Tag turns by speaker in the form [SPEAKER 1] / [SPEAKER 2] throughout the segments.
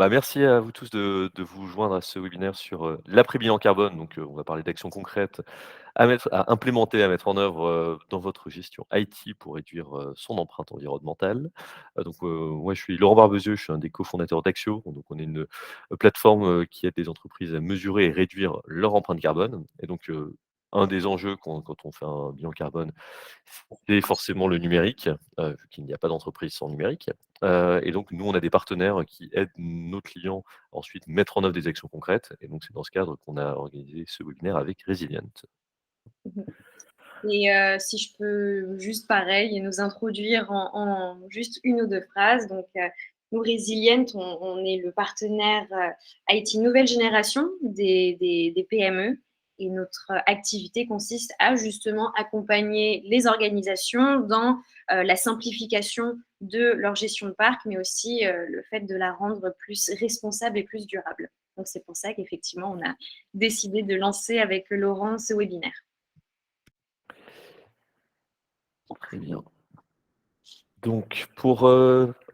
[SPEAKER 1] Merci à vous tous de vous joindre à ce webinaire sur, l'après-bilan carbone. On va parler d'actions concrètes à implémenter, à mettre en œuvre, dans votre gestion IT pour réduire, son empreinte environnementale. Moi je suis Laurent Barbezieux, je suis un des cofondateurs d'Axio. Donc on est une, plateforme, qui aide les entreprises à mesurer et réduire leur empreinte carbone. Un des enjeux quand on fait un bilan carbone, c'est forcément le numérique, vu qu'il n'y a pas d'entreprise sans numérique. Nous, on a des partenaires qui aident nos clients à ensuite mettre en œuvre des actions concrètes. C'est dans ce cadre qu'on a organisé ce webinaire avec Resilient.
[SPEAKER 2] Mmh. Si je peux juste pareil nous introduire en juste une ou 2 phrases. Nous Resilient, on est le partenaire, IT nouvelle génération des PME et notre activité consiste à justement accompagner les organisations dans, la simplification de leur gestion de parc, mais aussi, le fait de la rendre plus responsable et plus durable. Donc c'est pour ça qu'effectivement, on a décidé de lancer avec Laurent ce webinaire.
[SPEAKER 1] Très bien. Pour,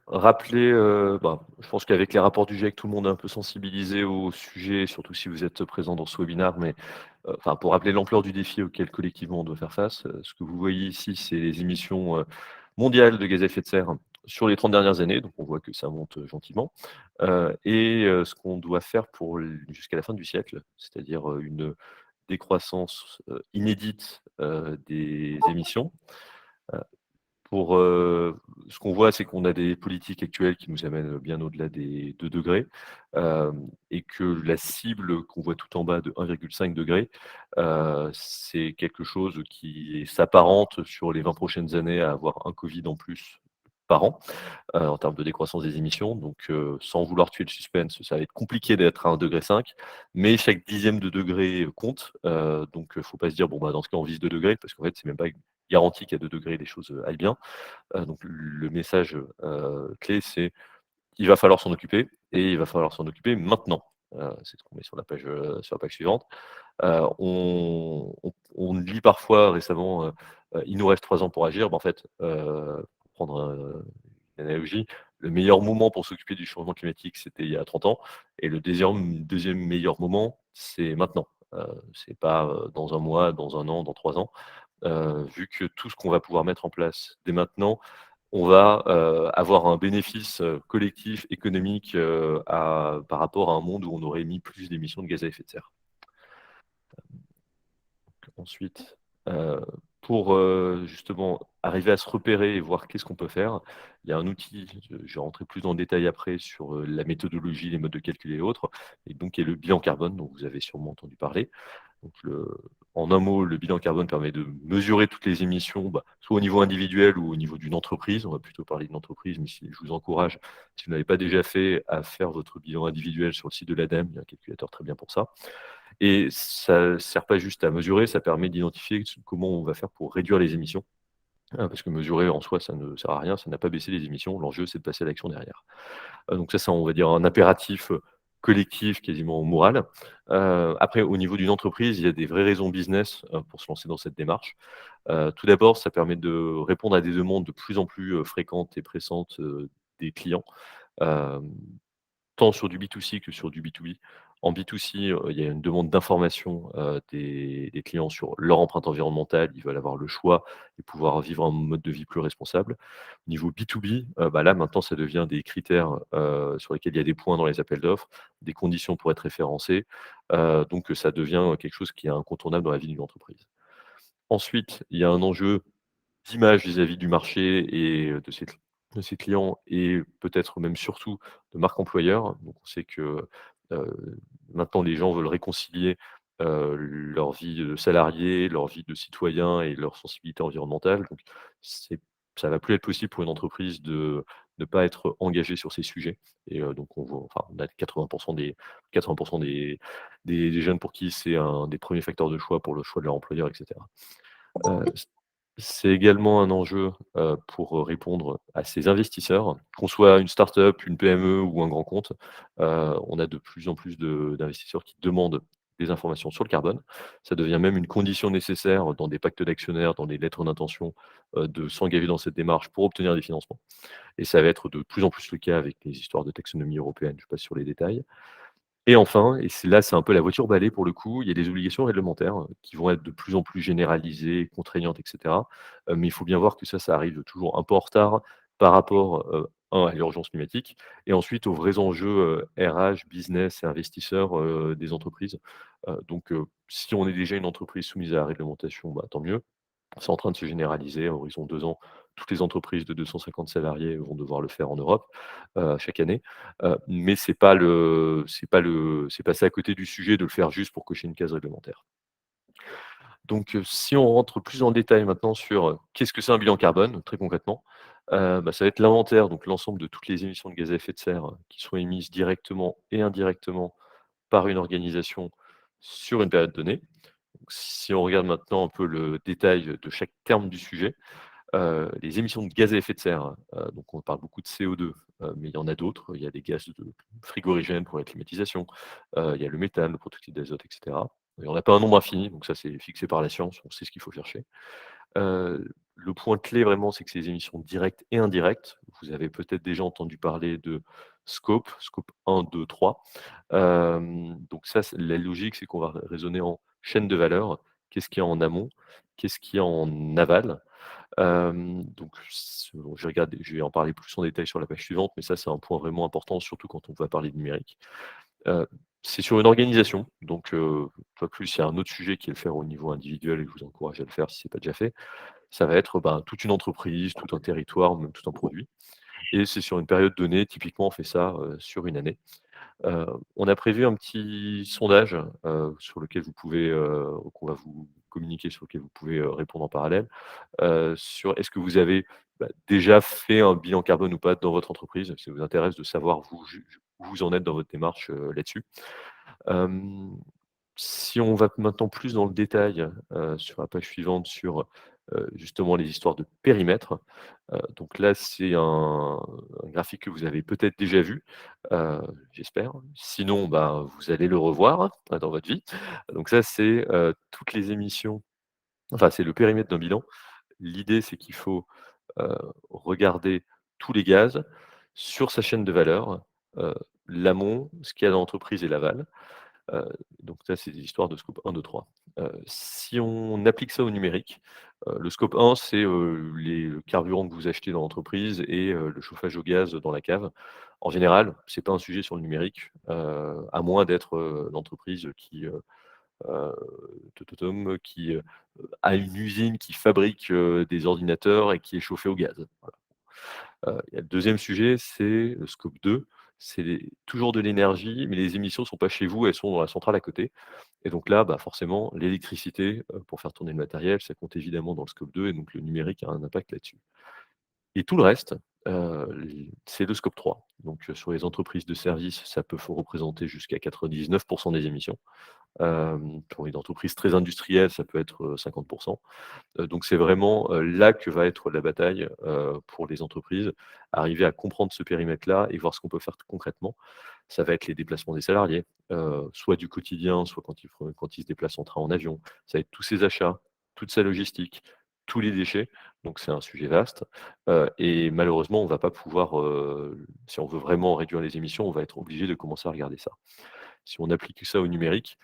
[SPEAKER 1] rappeler, je pense qu'avec les rapports du GIEC, tout le monde est un peu sensibilisé au sujet, surtout si vous êtes présent dans ce webinaire. Pour rappeler l'ampleur du défi auquel collectivement on doit faire face, ce que vous voyez ici, c'est les émissions, mondiales de gaz à effet de serre sur les 30 dernières années. Donc on voit que ça monte, gentiment, ce qu'on doit faire pour jusqu'à la fin du siècle, c'est-à-dire, une décroissance, inédite, des émissions. Ce qu'on voit, c'est qu'on a des politiques actuelles qui nous amènent bien au-delà des 2 degrés, et que la cible qu'on voit tout en bas de 1,5 degré, c'est quelque chose qui s'apparente sur les 20 prochaines années à avoir un covid en plus par an, en termes de décroissance des émissions. Sans vouloir tuer le suspense, ça va être compliqué d'être à 1,5 degré, mais chaque dixième de degré compte. Faut pas se dire: «Bon, dans ce cas, on vise 2 degrés», parce qu'en fait, c'est même pas garanti qu'à 2 degrés, les choses, aillent bien. Le message, clé, c'est: il va falloir s'en occuper et il va falloir s'en occuper maintenant. C'est ce qu'on met sur la page suivante. On lit parfois récemment, «Il nous reste 3 ans pour agir». Pour prendre, une analogie, le meilleur moment pour s'occuper du changement climatique, c'était il y a 30 ans, et le deuxième meilleur moment, c'est maintenant. C'est pas, dans un mois, dans un an, dans 3 ans. Vu que tout ce qu'on va pouvoir mettre en place dès maintenant, on va, avoir un bénéfice, collectif, économique, par rapport à un monde où on aurait émis plus d'émissions de gaz à effet de serre. Ensuite, heu, pour, justement arriver à se repérer et voir qu'est-ce qu'on peut faire, il y a un outil, je vais rentrer plus dans le détail après sur, la méthodologie, les modes de calcul et autres, qui est le bilan carbone dont vous avez sûrement entendu parler. Donc le En un mot, le bilan carbone permet de mesurer toutes les émissions, soit au niveau individuel ou au niveau d'une entreprise. On va plutôt parler d'une entreprise, mais si je vous encourage, si vous n'avez pas déjà fait, à faire votre bilan individuel sur le site de l'ADEME. Il y a un calculateur très bien pour ça. Et ça ne sert pas juste à mesurer, ça permet d'identifier comment on va faire pour réduire les émissions. Parce que mesurer en soi, ça ne sert à rien, ça n'a pas baissé les émissions. L'enjeu, c'est de passer à l'action derrière. Ça, c'est, on va dire, un impératif, collectif, quasiment moral. Après, au niveau d'une entreprise, il y a des vraies raisons business, pour se lancer dans cette démarche. Tout d'abord, ça permet de répondre à des demandes de plus en plus, fréquentes et pressantes, des clients. Hem Tant sur du B2C que sur du B2B. En B2C, il y a une demande d'information, des clients sur leur empreinte environnementale. Ils veulent avoir le choix et pouvoir vivre un mode de vie plus responsable. Niveau B2B, là, maintenant, ça devient des critères, sur lesquels il y a des points dans les appels d'offres, des conditions pour être référencé. Ça devient quelque chose qui est incontournable dans la vie d'une entreprise. Ensuite, il y a un enjeu d'image vis-à-vis du marché et de ses clients, et peut-être même surtout de marque employeur. Donc on sait que, maintenant les gens veulent réconcilier, leur vie de salarié, leur vie de citoyen et leur sensibilité environnementale. C'est Ça va plus être possible pour une entreprise de ne pas être engagée sur ces sujets. On a 80 des jeunes pour qui c'est un des premiers facteurs de choix pour le choix de leur employeur, et cetera. Heu, c'est également un enjeu, pour répondre à ces investisseurs, qu'on soit une start-up, une PME ou un grand compte. On a de plus en plus d'investisseurs qui demandent des informations sur le carbone. Ça devient même une condition nécessaire dans des pactes d'actionnaires, dans des lettres d'intention, de s'engager dans cette démarche pour obtenir des financements et ça va être de plus en plus le cas avec les histoires de taxonomie européenne, je passe sur les détails. Et enfin, et c'est un peu la voiture balai pour le coup, il y a des obligations réglementaires qui vont être de plus en plus généralisées, contraignantes et cetera. Mais il faut bien voir que ça arrive toujours un peu en retard par rapport, 1 à l'urgence climatique et ensuite aux vrais enjeux, RH, business et investisseurs, des entreprises. Si on est déjà une entreprise soumise à la réglementation, bah, tant mieux. C'est en train de se généraliser à horizon 2 ans. Toutes les entreprises de 250 salariés vont devoir le faire en Europe, chaque année. Mais c'est passer à côté du sujet de le faire juste pour cocher une case réglementaire. Si on rentre plus en détail maintenant sur, qu'est-ce que c'est un bilan carbone, très concrètement? Ça va être l'inventaire, donc l'ensemble de toutes les émissions de gaz à effet de serre qui sont émises directement et indirectement par une organisation sur une période donnée. Donc si on regarde maintenant un peu le détail de chaque terme du sujet, les émissions de gaz à effet de serre, donc on parle beaucoup de CO2, mais il y en a d'autres. Il y a des gaz de frigorigènes pour la climatisation, il y a le méthane, le protoxyde d'azote et cetera. Il y en a pas un nombre infini, donc ça c'est fixé par la science, on sait ce qu'il faut chercher. Le point clé vraiment, c'est que c'est les émissions directes et indirectes. Vous avez peut-être déjà entendu parler de scope 1, 2, 3. Donc ça, c'est la logique, c'est qu'on va raisonner en chaîne de valeur. Qu'est-ce qu'il y a en amont? Qu'est-ce qu'il y a en aval? Je vais en parler plus en détail sur la page suivante, mais ça, c'est un point vraiment important, surtout quand on va parler de numérique. Heu, c'est sur une organisation, pas plus, il y a un autre sujet qui est le faire au niveau individuel et je vous encourage à le faire si ce n'est pas déjà fait. Ça va être, toute une entreprise, tout un territoire, même tout un produit et c'est sur une période donnée. Typiquement, on fait ça, sur une année. Heu, on a prévu un petit sondage, sur lequel vous pouvez, qu'on va vous communiquer, sur lequel vous pouvez, répondre en parallèle, sur est-ce que vous avez, déjà fait un bilan carbone ou pas dans votre entreprise? Ça vous intéresse de savoir où vous en êtes dans votre démarche, là-dessus. Hem, si on va maintenant plus dans le détail, sur la page suivante sur, justement les histoires de périmètre, donc là c'est un graphique que vous avez peut-être déjà vu, heu, j'espère. Sinon, vous allez le revoir, dans votre vie. Donc ça c'est, toutes les émissions enfin c'est le périmètre d'un bilan. L'idée c'est qu'il faut, heu, regarder tous les gaz sur sa chaîne de valeur, heu, l'amont, ce qu'il y a dans l'entreprise et l'aval. Heu, donc ça, c'est des histoires de scope 1, 2, 3. Si on applique ça au numérique, le scope 1, c'est, le carburant que vous achetez dans l'entreprise et le chauffage au gaz dans la cave. En général, c'est pas un sujet sur le numérique, à moins d'être, l'entreprise heu, qui, a une usine qui fabrique, des ordinateurs et qui est chauffée au gaz. Voilà. Il y a le 2e sujet, c'est le scope 2, toujours de l'énergie, mais les émissions ne sont pas chez vous, elles sont dans la centrale à côté. Et donc là, forcément, l'électricité, pour faire tourner le matériel, ça compte évidemment dans le scope 2 et donc le numérique a un impact là-dessus. Et tout le reste, c'est le scope 3. Sur les entreprises de services, ça peut faut représenter jusqu'à 99 des émissions. Pour une entreprise très industrielle, ça peut être, 50. Donc c'est vraiment, là que va être la bataille, pour les entreprises. Arriver à comprendre ce périmètre-là et voir ce qu'on peut faire concrètement. Ça va être les déplacements des salariés, soit du quotidien, soit quand ils se déplacent en train, en avion. Ça va être tous ces achats, toute sa logistique, tous les déchets, donc c'est un sujet vaste, et malheureusement, on va pas pouvoir, si on veut vraiment réduire les émissions, on va être obligé de commencer à regarder ça. Si on applique ça au numérique,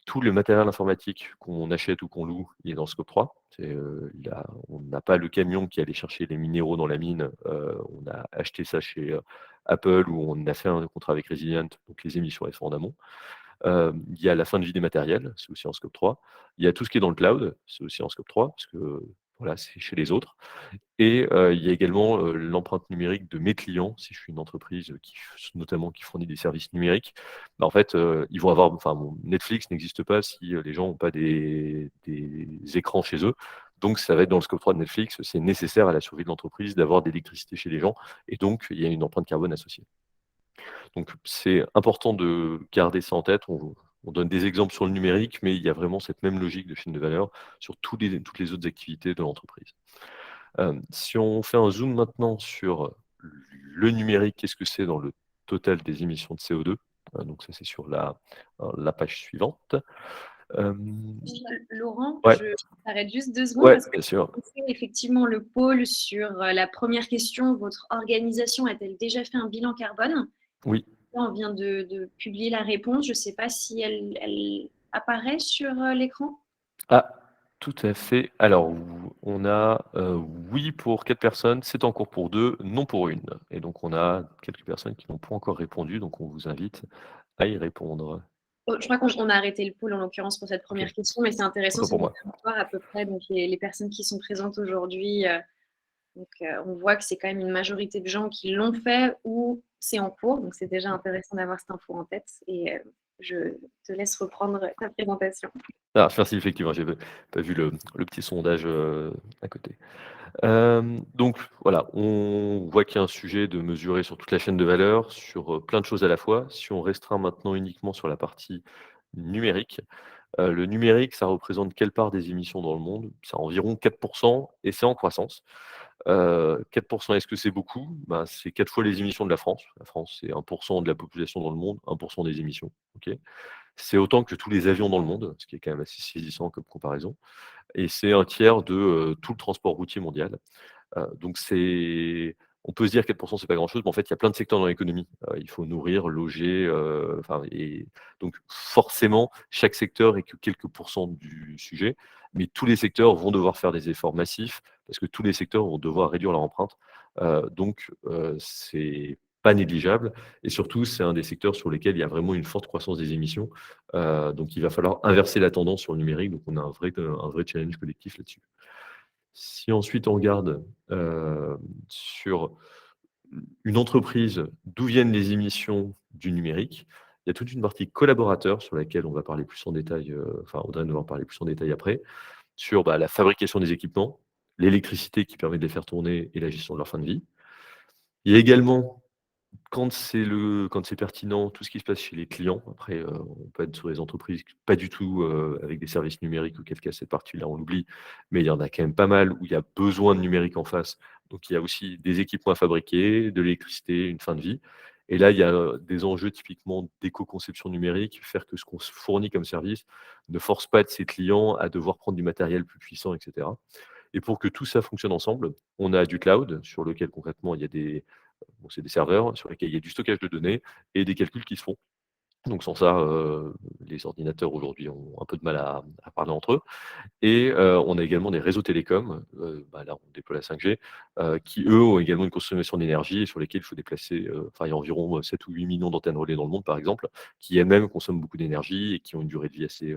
[SPEAKER 1] tout le matériel informatique qu'on achète ou qu'on loue, il est dans le scope 3. On n'a pas le camion qui allait chercher les minéraux dans la mine, on a acheté ça chez, Apple ou on a fait un contrat avec Resilient, donc les émissions, elles sont en amont. Il y a la fin de vie des matériels, c'est aussi en scope 3. Il y a tout ce qui est dans le cloud, c'est aussi en scope 3 parce que, voilà, c'est chez les autres. Et il y a également, l'empreinte numérique de mes clients. Si je suis une entreprise, notamment qui fournit des services numériques, en fait, ils vont avoir Netflix n'existe pas si, les gens n'ont pas des écrans chez eux. Donc ça va être dans le scope 3 de Netflix. C'est nécessaire à la survie de l'entreprise d'avoir de l'électricité chez les gens et donc il y a une empreinte carbone associée. Donc c'est important de garder ça en tête. On donne des exemples sur le numérique, mais il y a vraiment cette même logique de chaîne de valeur sur toutes les autres activités de l'entreprise. Si on fait un zoom maintenant sur le numérique, qu'est-ce que c'est dans le total des émissions de CO2? Donc ça, c'est sur la page suivante.
[SPEAKER 2] Laurent,
[SPEAKER 1] Ouais,
[SPEAKER 2] je t'arrête juste 2 secondes
[SPEAKER 1] ouais,
[SPEAKER 2] parce que
[SPEAKER 1] bien sûr.
[SPEAKER 2] on fait effectivement le pôle sur, la première question, votre organisation a-t-elle déjà fait un bilan carbone?
[SPEAKER 1] Oui.
[SPEAKER 2] Là, on vient de publier la réponse. Je ne sais pas si elle apparaît sur, l'écran?
[SPEAKER 1] Ah, tout à fait. Alors, on a, oui pour 4 personnes, c'est en cours pour 2, non pour une. Et donc on a quelques personnes qui n'ont pas encore répondu, donc on vous invite à y répondre.
[SPEAKER 2] Oh, je crois qu'on a arrêté le pool en l'occurrence pour cette
[SPEAKER 1] OK,
[SPEAKER 2] première question, mais c'est intéressant,
[SPEAKER 1] autant
[SPEAKER 2] c'est
[SPEAKER 1] pour
[SPEAKER 2] de
[SPEAKER 1] moi.
[SPEAKER 2] voir à peu près donc les personnes qui sont présentes aujourd'hui. Donc, on voit que c'est quand même une majorité de gens qui l'ont fait ou c'est en cours. Donc, c'est déjà intéressant d'avoir cette info en tête. Et je te laisse reprendre ta présentation.
[SPEAKER 1] Ah, merci, effectivement, j'avais pas vu le petit sondage, à côté. Donc voilà, on voit qu'il y a un sujet de mesurer sur toute la chaîne de valeur, sur, plein de choses à la fois. Si on restreint maintenant uniquement sur la partie numérique, le numérique, ça représente quelle part des émissions dans le monde? C'est environ 4 et c'est en croissance. 4 est-ce que c'est beaucoup? Ben, c'est 4 fois les émissions de la France. La France, c'est 1 de la population dans le monde, 1 des émissions, OK? C'est autant que tous les avions dans le monde, ce qui est quand même assez saisissant comme comparaison et c'est un tiers de, tout le transport routier mondial. Donc on peut se dire 4 c'est pas grand-chose, mais en fait, il y a plein de secteurs dans l'économie. Il faut nourrir, loger, enfin et donc forcément, chaque secteur est que quelques pourcents du sujet, mais tous les secteurs vont devoir faire des efforts massifs parce que tous les secteurs vont devoir réduire leur empreinte. C'est pas négligeable et surtout, c'est un des secteurs sur lesquels il y a vraiment une forte croissance des émissions. Donc il va falloir inverser la tendance sur le numérique, donc on a un vrai challenge collectif là-dessus. Si ensuite on regarde, sur une entreprise, d'où viennent les émissions du numérique, il y a toute une partie collaborateurs sur laquelle on va parler plus en détail, enfin Audrey va en parler plus en détail après, sur, bah, la fabrication des équipements, l'électricité qui permet de les faire tourner et la gestion de leur fin de vie. Il y a également quand c'est pertinent, tout ce qui se passe chez les clients. Après, on peut être sur les entreprises pas du tout, avec des services numériques, auquel cas cette partie-là, on l'oublie. Mais il y en a quand même pas mal où il y a besoin de numérique en face. Donc il y a aussi des équipements à fabriquer, de l'électricité, une fin de vie. Et là, il y a, des enjeux typiquement d'éco-conception numérique, faire que ce qu'on se fournit comme service ne force pas de ses clients à devoir prendre du matériel plus puissant et cetera. Et pour que tout ça fonctionne ensemble, on a du cloud sur lequel concrètement il y a bon, c'est des serveurs sur lesquels il y a du stockage de données et des calculs qui se font. Donc sans ça, les ordinateurs aujourd'hui ont un peu de mal à parler entre eux et on a également des réseaux télécoms, bah, là on déploie la 5G, qui eux ont également une consommation d'énergie et sur lesquels il faut déplacer, enfin il y a environ, 7 ou 8 millions d'antennes relais dans le monde par exemple, qui elles-mêmes consomment beaucoup d'énergie et qui ont une durée de vie assez,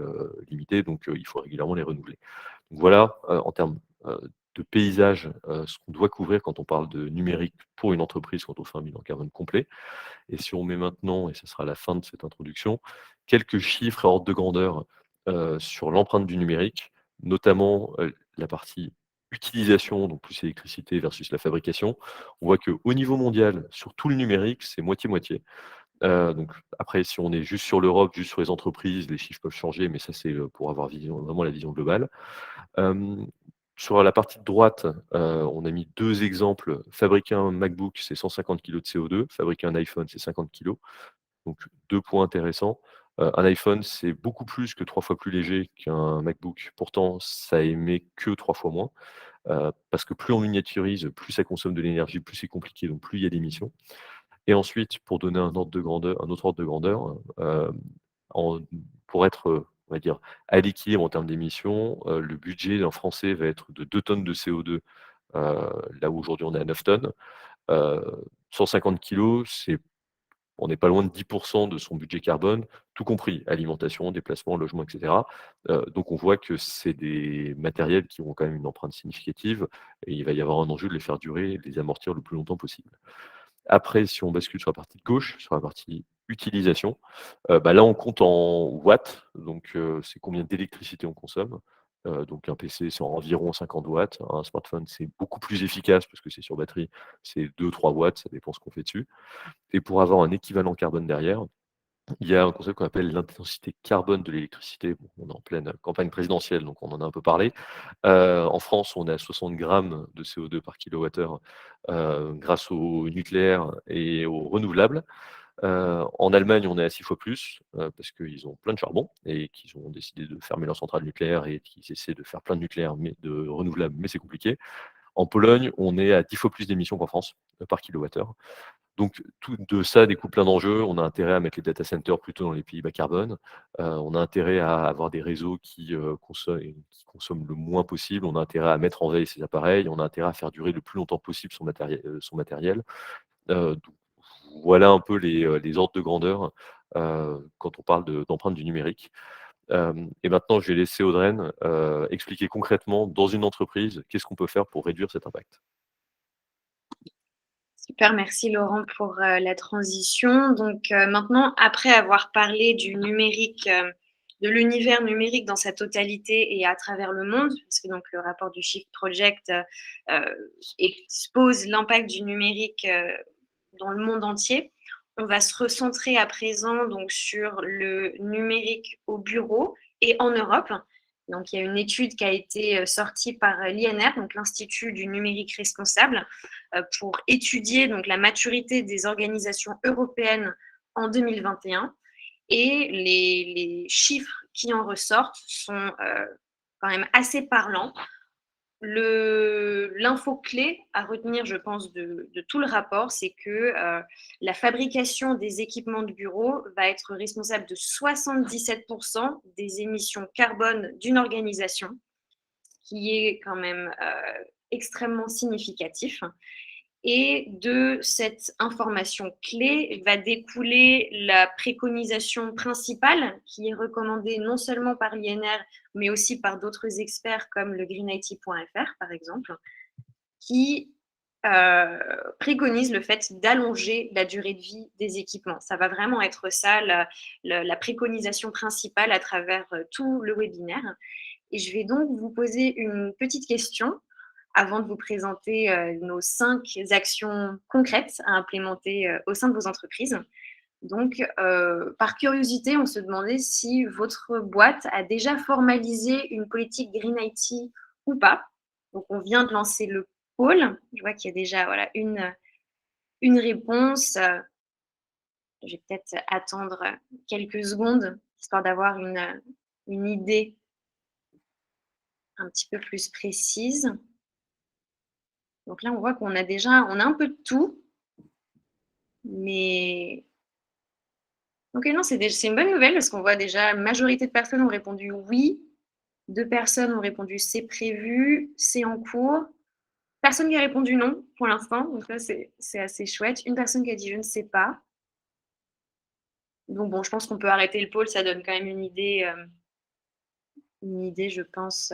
[SPEAKER 1] limitée donc il faut régulièrement les renouveler. Donc voilà, en termes, de paysage, ce qu'on doit couvrir quand on parle de numérique pour une entreprise, quand on fait un bilan carbone complet. Et si on met maintenant, et ce sera la fin de cette introduction, quelques chiffres à ordre de grandeur, sur l'empreinte du numérique, notamment, la partie utilisation, donc plus électricité versus la fabrication. On voit qu'au niveau mondial, sur tout le numérique, c'est moitié-moitié. Donc après, si on est juste sur l'Europe, juste sur les entreprises, les chiffres peuvent changer, mais ça, c'est, pour avoir vraiment la vision globale. Hem, sur la partie de droite, on a mis 2 exemples. Fabriquer un MacBook, c'est 150 kg de CO2. Fabriquer un iPhone, c'est 50 kg. Donc 2 points intéressants. Un iPhone, c'est beaucoup plus que 3 fois plus léger qu'un MacBook. Pourtant, ça émet que 3 fois moins, parce que plus on miniaturise, plus ça consomme de l'énergie, plus c'est compliqué, donc plus il y a d'émissions. Et ensuite, pour donner un autre ordre de grandeur, en pour être, on va dire, à l'équilibre en termes d'émissions, le budget d'un Français va être de 2 tonnes de CO2, là où aujourd'hui on est à 9 tonnes. Heu, 150 kilogrammes, on n'est pas loin de 10 de son budget carbone, tout compris, alimentation, déplacement, logement et cetera. Donc on voit que c'est des matériels qui ont quand même une empreinte significative et il va y avoir un enjeu de les faire durer et de les amortir le plus longtemps possible. Après, si on bascule sur la partie de gauche, sur la partie utilisation, bah, là, on compte en watts, donc c'est combien d'électricité on consomme. Donc un PC, c'est environ 50 watts. Un smartphone, c'est beaucoup plus efficace parce que c'est sur batterie, c'est 2-3 watts, ça dépend ce qu'on fait dessus. Et pour avoir un équivalent carbone derrière, il y a un concept qu'on appelle l'intensité carbone de l'électricité. Bon, on est en pleine campagne présidentielle, donc on en a un peu parlé. En France, on est à 60 grammes de CO2 par kilowattheure, grâce au nucléaire et aux renouvelables. En Allemagne, on est à 6 fois plus, parce qu'ils ont plein de charbon et qu'ils ont décidé de fermer leurs centrales nucléaires et qu'ils essaient de faire plein de nucléaire, mais de renouvelable, mais c'est compliqué. En Pologne, on est à 10 fois plus d'émissions qu'en France, par kilowattheure. Donc tout de ça découle plein d'enjeux. On a intérêt à mettre les data centers plutôt dans les pays bas carbone. On a intérêt à avoir des réseaux qui consomment le moins possible. On a intérêt à mettre en veille ces appareils. On a intérêt à faire durer le plus longtemps possible son matériel. Donc voilà un peu les ordres de grandeur, quand on parle d'empreinte du numérique. Et maintenant, je vais laisser Audreyne, expliquer concrètement dans une entreprise, qu'est-ce qu'on peut faire pour réduire cet impact?
[SPEAKER 2] Super, merci Laurent pour la transition. Donc maintenant, après avoir parlé du numérique, de l'univers numérique dans sa totalité et à travers le monde, parce que donc le rapport du Shift Project expose l'impact du numérique dans le monde entier. On va se recentrer à présent donc sur le numérique au bureau et en Europe. Donc, il y a une étude qui a été sortie par l'INR, donc l'Institut du numérique responsable, pour étudier donc la maturité des organisations européennes en 2021. Et les chiffres qui en ressortent sont quand même assez parlants. L'info clé à retenir, je pense, de tout le rapport, c'est que la fabrication des équipements de bureau va être responsable de 77% des émissions carbone d'une organisation, qui est quand même extrêmement significatif. Et de cette information clé va découler la préconisation principale qui est recommandée non seulement par l'INR, mais aussi par d'autres experts comme le greenIT.fr, par exemple, qui préconise le fait d'allonger la durée de vie des équipements. Ça va vraiment être ça, la préconisation principale à travers tout le webinaire. Et je vais donc vous poser une petite question avant de vous présenter nos 5 actions concrètes à implémenter au sein de vos entreprises. Donc, par curiosité, on se demandait si votre boîte a déjà formalisé une politique Green IT ou pas. Donc, on vient de lancer le pôle. Je vois qu'il y a déjà voilà, une réponse. Je vais peut-être attendre quelques secondes, histoire d'avoir une idée un petit peu plus précise. Donc là, on voit qu'on a déjà, on a un peu de tout, mais ok, non, c'est une bonne nouvelle parce qu'on voit déjà la majorité de personnes ont répondu oui, 2 personnes ont répondu c'est prévu, c'est en cours. Personne qui a répondu non pour l'instant, donc ça c'est assez chouette. Une personne qui a dit je ne sais pas. Donc bon, je pense qu'on peut arrêter le pôle, ça donne quand même une idée, je pense.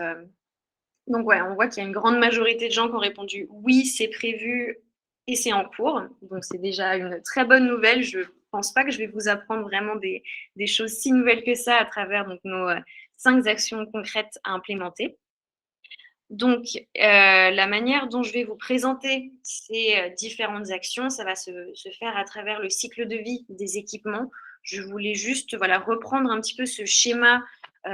[SPEAKER 2] Donc ouais, on voit qu'il y a une grande majorité de gens qui ont répondu oui, c'est prévu et c'est en cours. Donc c'est déjà une très bonne nouvelle. Je ne pense pas que je vais vous apprendre vraiment des choses si nouvelles que ça à travers donc, nos 5 actions concrètes à implémenter. Donc, la manière dont je vais vous présenter ces différentes actions, ça va se faire à travers le cycle de vie des équipements. Je voulais juste voilà, reprendre un petit peu ce schéma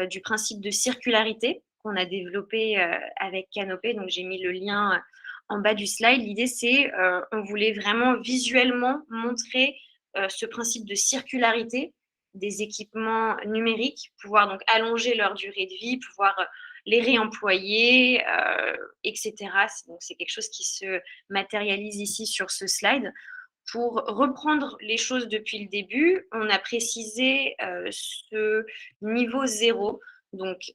[SPEAKER 2] du principe de circularité qu'on a développé avec Canopé. Donc, j'ai mis le lien en bas du slide. L'idée, c'est on voulait vraiment visuellement montrer ce principe de circularité des équipements numériques, pouvoir donc allonger leur durée de vie, pouvoir les réemployer, etc. Donc, c'est quelque chose qui se matérialise ici sur ce slide. Pour reprendre les choses depuis le début, on a précisé ce niveau zéro. Donc,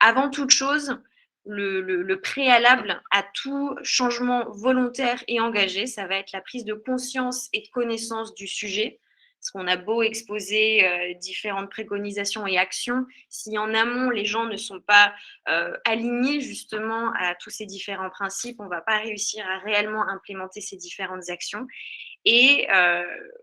[SPEAKER 2] avant toute chose, le préalable à tout changement volontaire et engagé, ça va être la prise de conscience et de connaissance du sujet. Parce qu'on a beau exposer différentes préconisations et actions, si en amont les gens ne sont pas alignés justement à tous ces différents principes, on ne va pas réussir à réellement implémenter ces différentes actions. Et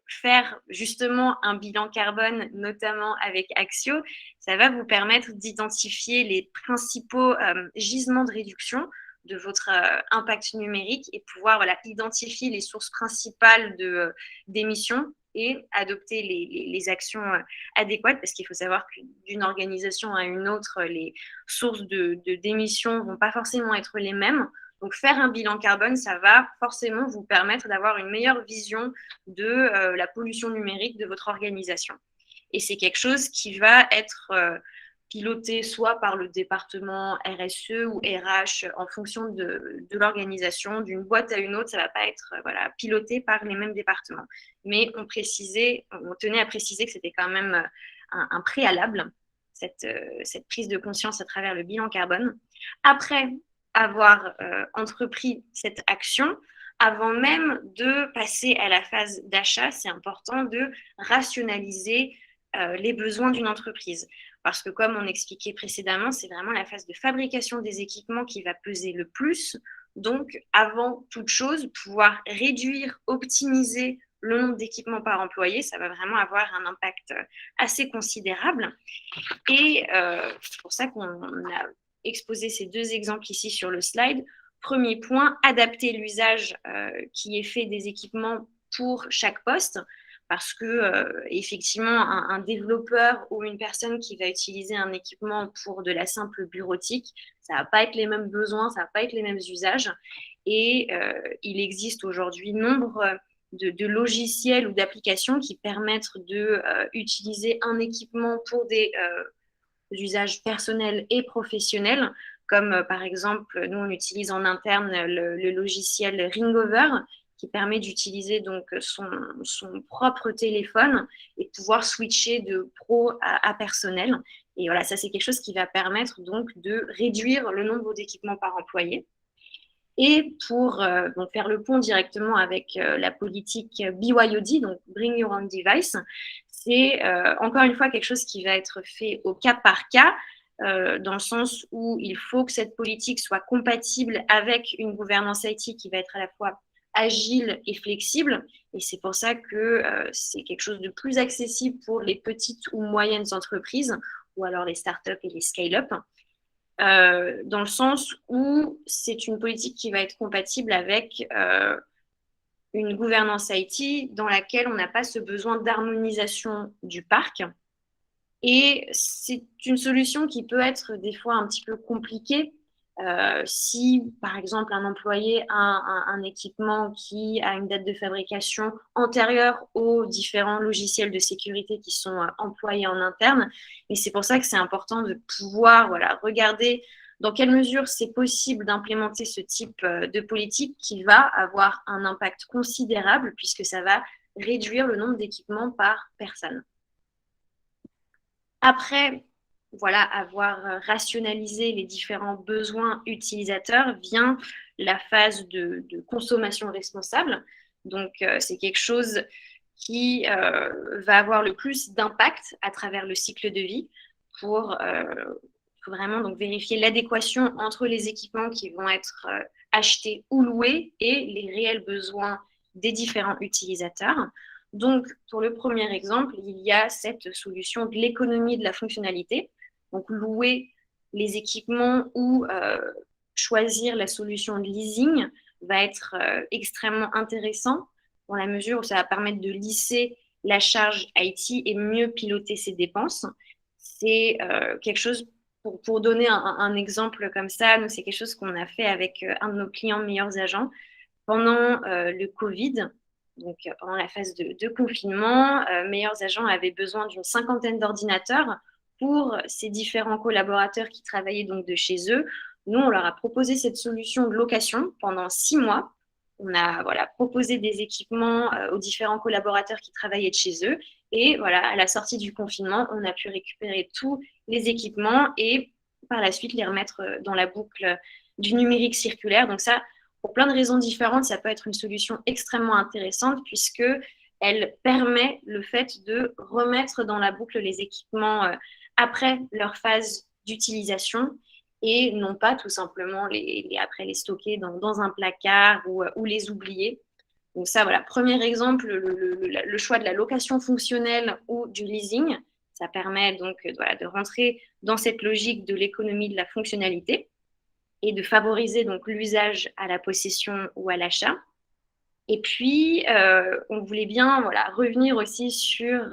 [SPEAKER 2] faire justement un bilan carbone, notamment avec Axio, ça va vous permettre d'identifier les principaux gisements de réduction de votre impact numérique et pouvoir voilà, identifier les sources principales d'émissions et adopter les actions adéquates, parce qu'il faut savoir que d'une organisation à une autre, les sources d'émissions ne vont pas forcément être les mêmes. Donc, faire un bilan carbone, ça va forcément vous permettre d'avoir une meilleure vision de la pollution numérique de votre organisation. Et c'est quelque chose qui va être piloté soit par le département RSE ou RH en fonction de l'organisation, d'une boîte à une autre, ça ne va pas être piloté par les mêmes départements. Mais on tenait à préciser que c'était quand même un préalable, cette prise de conscience à travers le bilan carbone. Après avoir entrepris cette action, avant même de passer à la phase d'achat, c'est important de rationaliser les besoins d'une entreprise. Parce que comme on expliquait précédemment, c'est vraiment la phase de fabrication des équipements qui va peser le plus. Donc, avant toute chose, pouvoir réduire, optimiser le nombre d'équipements par employé, ça va vraiment avoir un impact assez considérable. Et c'est pour ça qu'on a exposé ces deux exemples ici sur le slide. Premier point, adapter l'usage qui est fait des équipements pour chaque poste. Parce que effectivement, un développeur ou une personne qui va utiliser un équipement pour de la simple bureautique, ça va pas être les mêmes besoins, ça va pas être les mêmes usages. Et il existe aujourd'hui nombre de logiciels ou d'applications qui permettent d'utiliser un équipement pour des usages personnels et professionnels, comme par exemple, nous on utilise en interne le logiciel Ringover, qui permet d'utiliser donc son propre téléphone et pouvoir switcher de pro à personnel. Et voilà, ça c'est quelque chose qui va permettre donc de réduire le nombre d'équipements par employé. Et pour donc faire le pont directement avec la politique BYOD, donc Bring Your Own Device, c'est encore une fois quelque chose qui va être fait au cas par cas, dans le sens où il faut que cette politique soit compatible avec une gouvernance IT qui va être à la fois agile et flexible. Et c'est pour ça que c'est quelque chose de plus accessible pour les petites ou moyennes entreprises, ou alors les startups et les scale-up. Dans le sens où c'est une politique qui va être compatible avec une gouvernance IT dans laquelle on n'a pas ce besoin d'harmonisation du parc. Et c'est une solution qui peut être des fois un petit peu compliquée si, par exemple, un employé a un équipement qui a une date de fabrication antérieure aux différents logiciels de sécurité qui sont employés en interne. Et c'est pour ça que c'est important de pouvoir regarder dans quelle mesure c'est possible d'implémenter ce type de politique qui va avoir un impact considérable puisque ça va réduire le nombre d'équipements par personne. Après, avoir rationalisé les différents besoins utilisateurs vient la phase de consommation responsable. Donc, c'est quelque chose qui va avoir le plus d'impact à travers le cycle de vie pour vraiment donc, vérifier l'adéquation entre les équipements qui vont être achetés ou loués et les réels besoins des différents utilisateurs. Donc, pour le premier exemple, il y a cette solution de l'économie de la fonctionnalité. Donc, louer les équipements ou choisir la solution de leasing va être extrêmement intéressant dans la mesure où ça va permettre de lisser la charge IT et mieux piloter ses dépenses. C'est quelque chose, pour donner un exemple comme ça, c'est quelque chose qu'on a fait avec un de nos clients meilleurs agents pendant le Covid. Donc, pendant la phase de confinement, Meilleurs Agents avaient besoin d'une 50aine d'ordinateurs pour ces différents collaborateurs qui travaillaient donc de chez eux. Nous, on leur a proposé cette solution de location pendant 6 mois. On a proposé des équipements aux différents collaborateurs qui travaillaient de chez eux. Et à la sortie du confinement, on a pu récupérer tous les équipements et par la suite les remettre dans la boucle du numérique circulaire. Donc ça, pour plein de raisons différentes, ça peut être une solution extrêmement intéressante puisqu'elle permet le fait de remettre dans la boucle les équipements après leur phase d'utilisation et non pas tout simplement après les stocker dans un placard ou les oublier. Donc ça, premier exemple, le choix de la location fonctionnelle ou du leasing, ça permet donc de rentrer dans cette logique de l'économie de la fonctionnalité et de favoriser donc l'usage à la possession ou à l'achat. Et puis, on voulait bien revenir aussi sur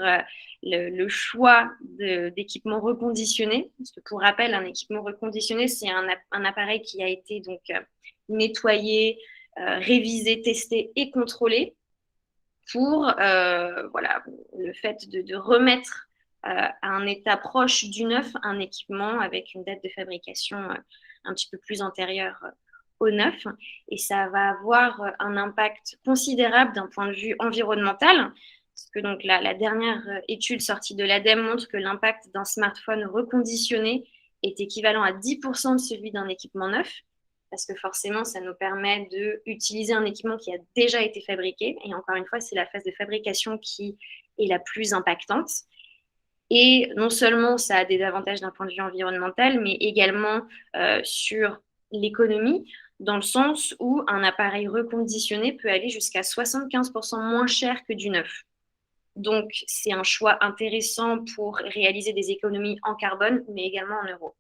[SPEAKER 2] le choix d'équipements reconditionnés. Parce que pour rappel, un équipement reconditionné, c'est un appareil qui a été donc nettoyer, réviser, tester et contrôler pour voilà, le fait de remettre à un état proche du neuf un équipement avec une date de fabrication un petit peu plus antérieure au neuf. Et ça va avoir un impact considérable d'un point de vue environnemental. Parce que donc la dernière étude sortie de l'ADEME montre que l'impact d'un smartphone reconditionné est équivalent à 10% de celui d'un équipement neuf, parce que forcément, ça nous permet d'utiliser un équipement qui a déjà été fabriqué. Et encore une fois, c'est la phase de fabrication qui est la plus impactante. Et non seulement ça a des avantages d'un point de vue environnemental, mais également sur l'économie, dans le sens où un appareil reconditionné peut aller jusqu'à 75% moins cher que du neuf. Donc, c'est un choix intéressant pour réaliser des économies en carbone, mais également en euros.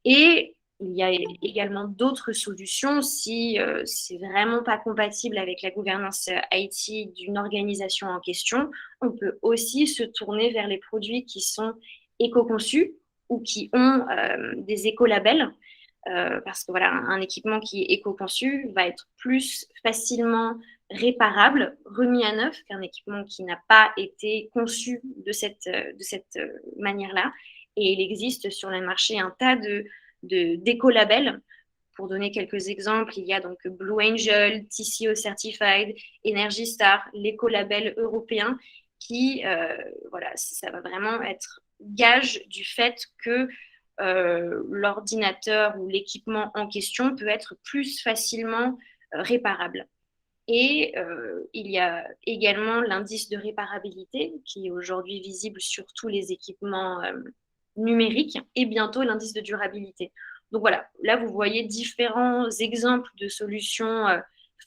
[SPEAKER 2] Et il y a également d'autres solutions si c'est vraiment pas compatible avec la gouvernance IT d'une organisation en question. On peut aussi se tourner vers les produits qui sont éco-conçus ou qui ont des écolabels. Parce que voilà, un équipement qui est éco-conçu va être plus facilement réparable, remis à neuf, qu'un équipement qui n'a pas été conçu de cette manière-là. Et il existe sur le marché un tas d'écolabels. Pour donner quelques exemples, il y a donc Blue Angel, TCO Certified, Energy Star, l'écolabel européen, qui, voilà, ça va vraiment être gage du fait que l'ordinateur ou l'équipement en question peut être plus facilement réparable. Et il y a également l'indice de réparabilité qui est aujourd'hui visible sur tous les équipements numériques et bientôt l'indice de durabilité. Donc voilà, là vous voyez différents exemples de solutions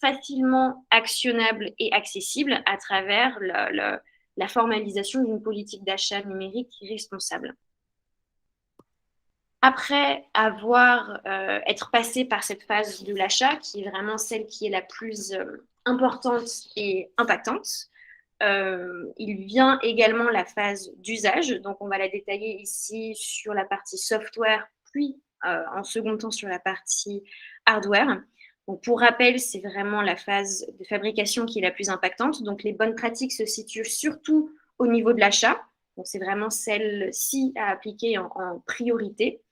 [SPEAKER 2] facilement actionnables et accessibles à travers la formalisation d'une politique d'achat numérique responsable. Après être passé par cette phase de l'achat, qui est vraiment celle qui est la plus importante et impactante, il vient également la phase d'usage. Donc, on va la détailler ici sur la partie software, puis en second temps sur la partie hardware. Donc, pour rappel, c'est vraiment la phase de fabrication qui est la plus impactante. Donc, les bonnes pratiques se situent surtout au niveau de l'achat. Donc, c'est vraiment celle-ci à appliquer en priorité.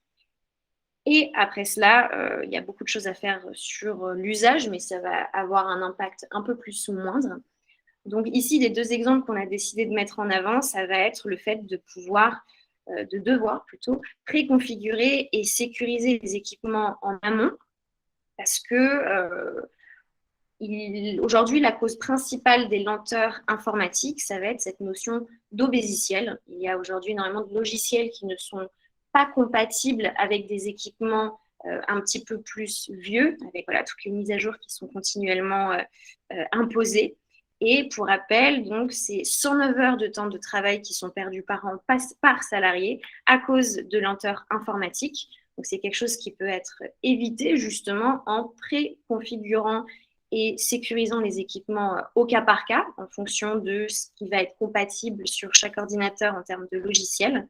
[SPEAKER 2] Et après cela, il y a beaucoup de choses à faire sur l'usage, mais ça va avoir un impact un peu plus ou moindre. Donc ici, les deux exemples qu'on a décidé de mettre en avant, ça va être le fait de devoir plutôt préconfigurer et sécuriser les équipements en amont, parce que aujourd'hui, la cause principale des lenteurs informatiques, ça va être cette notion d'obésiciel. Il y a aujourd'hui énormément de logiciels qui ne sont pas compatibles avec des équipements un petit peu plus vieux, avec voilà, toutes les mises à jour qui sont continuellement imposées. Et pour rappel, donc, c'est 109 heures de temps de travail qui sont perdues par an par salarié à cause de lenteurs informatiques. Donc, c'est quelque chose qui peut être évité justement en préconfigurant et sécurisant les équipements au cas par cas en fonction de ce qui va être compatible sur chaque ordinateur en termes de logiciel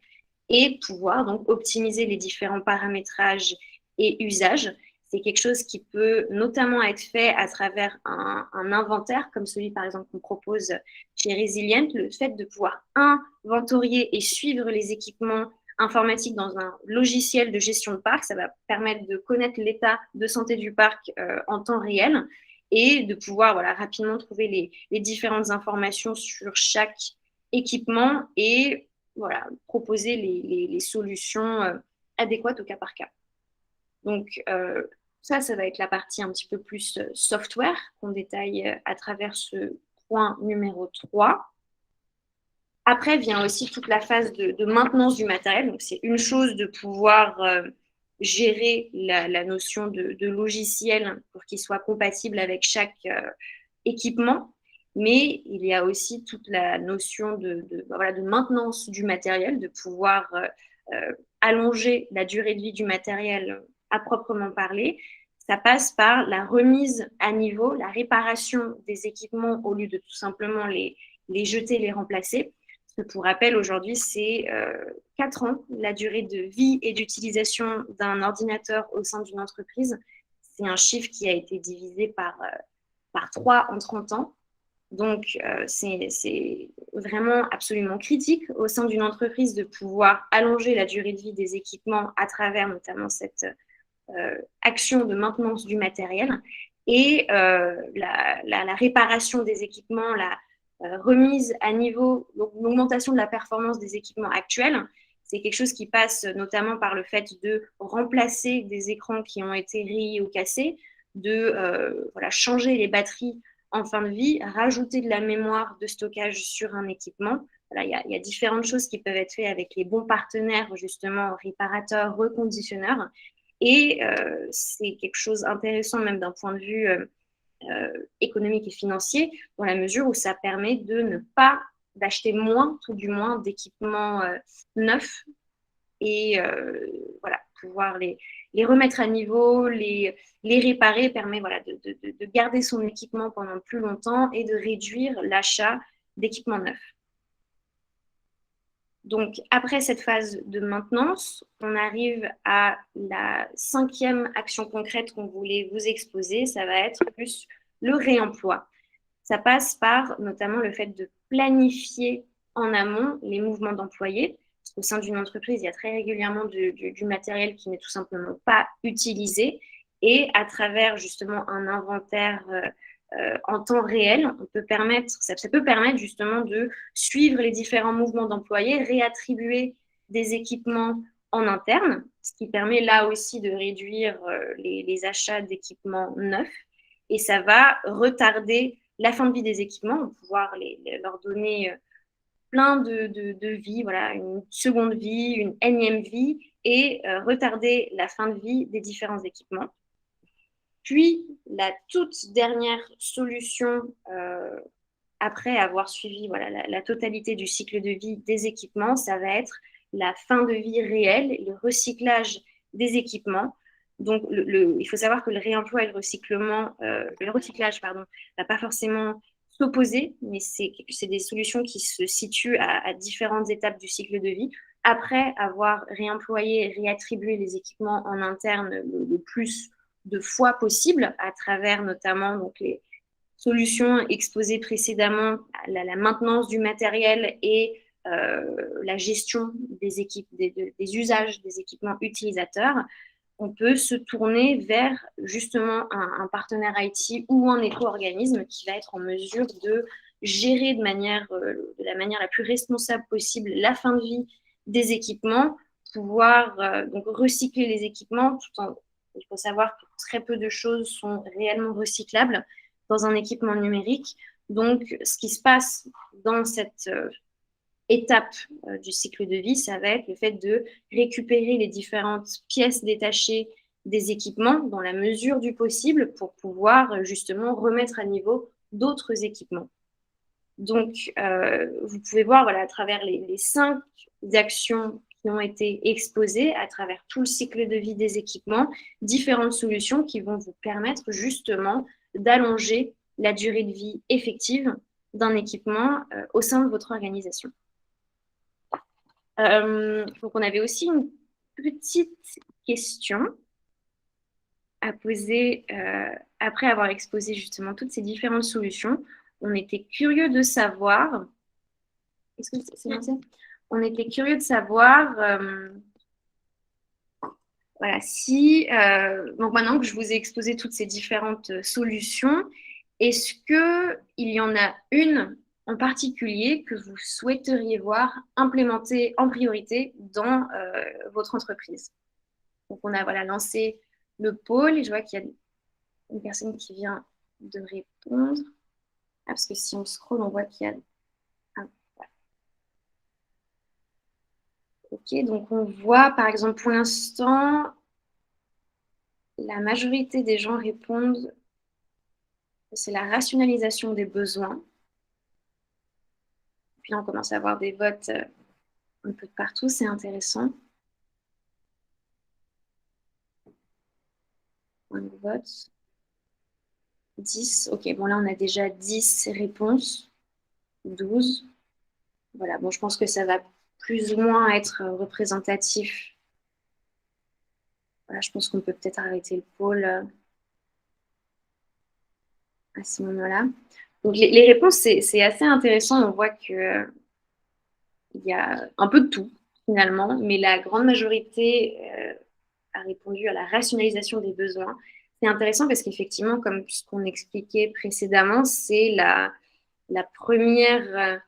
[SPEAKER 2] et pouvoir donc optimiser les différents paramétrages et usages. C'est quelque chose qui peut notamment être fait à travers un inventaire comme celui par exemple qu'on propose chez Resilient, le fait de pouvoir inventorier et suivre les équipements informatiques dans un logiciel de gestion de parc. Ça va permettre de connaître l'état de santé du parc en temps réel et de pouvoir voilà, rapidement trouver les différentes informations sur chaque équipement et voilà, proposer les solutions adéquates au cas par cas. Donc, ça va être la partie un petit peu plus software qu'on détaille à travers ce point numéro 3. Après vient aussi toute la phase de maintenance du matériel. Donc, c'est une chose de pouvoir gérer la notion de logiciel pour qu'il soit compatible avec chaque équipement, mais il y a aussi toute la notion de maintenance du matériel, de pouvoir allonger la durée de vie du matériel à proprement parler. Ça passe par la remise à niveau, la réparation des équipements au lieu de tout simplement les jeter, les remplacer. Pour rappel, aujourd'hui, c'est 4 ans la durée de vie et d'utilisation d'un ordinateur au sein d'une entreprise. c'est un chiffre qui a été divisé par 3 en 30 ans. Donc, c'est vraiment absolument critique au sein d'une entreprise de pouvoir allonger la durée de vie des équipements à travers notamment cette action de maintenance du matériel et la réparation des équipements, la remise à niveau, l'augmentation de la performance des équipements actuels. C'est quelque chose qui passe notamment par le fait de remplacer des écrans qui ont été rayés ou cassés, de changer les batteries en fin de vie, rajouter de la mémoire de stockage sur un équipement. Voilà, il y a différentes choses qui peuvent être faites avec les bons partenaires, justement, réparateurs, reconditionneurs. Et c'est quelque chose d'intéressant même d'un point de vue économique et financier, dans la mesure où ça permet de ne pas d'acheter moins, tout du moins, d'équipements neufs et voilà, pouvoir les remettre à niveau, les réparer permet voilà, de garder son équipement pendant plus longtemps et de réduire l'achat d'équipements neufs. Donc, après cette phase de maintenance, on arrive à la 5e action concrète qu'on voulait vous exposer. Ça va être plus le réemploi. Ça passe par notamment le fait de planifier en amont les mouvements d'employés. Au sein d'une entreprise, il y a très régulièrement du matériel qui n'est tout simplement pas utilisé. Et à travers justement un inventaire en temps réel, ça peut permettre justement de suivre les différents mouvements d'employés, réattribuer des équipements en interne, ce qui permet là aussi de réduire les achats d'équipements neufs. Et ça va retarder la fin de vie des équipements, pouvoir leur donner plein de vies, voilà, une seconde vie, une énième vie, et retarder la fin de vie des différents équipements. Puis, la toute dernière solution, après avoir suivi voilà, la totalité du cycle de vie des équipements, ça va être la fin de vie réelle, le recyclage des équipements. Donc, il faut savoir que le réemploi et le recyclage, pardon, va pas forcément s'opposer, mais c'est des solutions qui se situent à différentes étapes du cycle de vie. Après avoir réemployé et réattribué les équipements en interne le plus de fois possible, à travers notamment donc, les solutions exposées précédemment, la maintenance du matériel et la gestion des usages des équipements utilisateurs, on peut se tourner vers justement un partenaire IT ou un éco-organisme qui va être en mesure de gérer de la manière la plus responsable possible la fin de vie des équipements, pouvoir donc recycler les équipements il faut savoir que très peu de choses sont réellement recyclables dans un équipement numérique. Donc, ce qui se passe dans cette étape du cycle de vie, ça va être le fait de récupérer les différentes pièces détachées des équipements dans la mesure du possible pour pouvoir justement remettre à niveau d'autres équipements. Donc, vous pouvez voir voilà, à travers les 5 actions qui ont été exposées, à travers tout le cycle de vie des équipements, différentes solutions qui vont vous permettre justement d'allonger la durée de vie effective d'un équipement au sein de votre organisation. Donc, on avait aussi une petite question à poser après avoir exposé justement toutes ces différentes solutions. On était curieux de savoir. Est-ce que c'est lancé? On était curieux de savoir. Voilà, donc maintenant que je vous ai exposé toutes ces différentes solutions, est-ce qu'il y en a une en particulier que vous souhaiteriez voir implémentée en priorité dans votre entreprise? Donc, on a voilà, lancé le pôle et je vois qu'il y a une personne qui vient de répondre. Ah, parce que si on scrolle, on voit qu'il y a... Ah, voilà. Ok, donc on voit par exemple pour l'instant, la majorité des gens répondent que c'est la rationalisation des besoins. Puis là, on commence à avoir des votes un peu de partout, c'est intéressant. Un vote. 10. Ok, bon là, on a déjà 10 réponses. 12. Voilà, bon, je pense que ça va plus ou moins être représentatif. Voilà, je pense qu'on peut peut-être arrêter le pôle. à ce moment-là. Donc les réponses, c'est assez intéressant. On voit que il y a un peu de tout finalement, mais la grande majorité a répondu à la rationalisation des besoins. C'est intéressant parce qu'effectivement, comme ce qu'on expliquait précédemment, c'est la première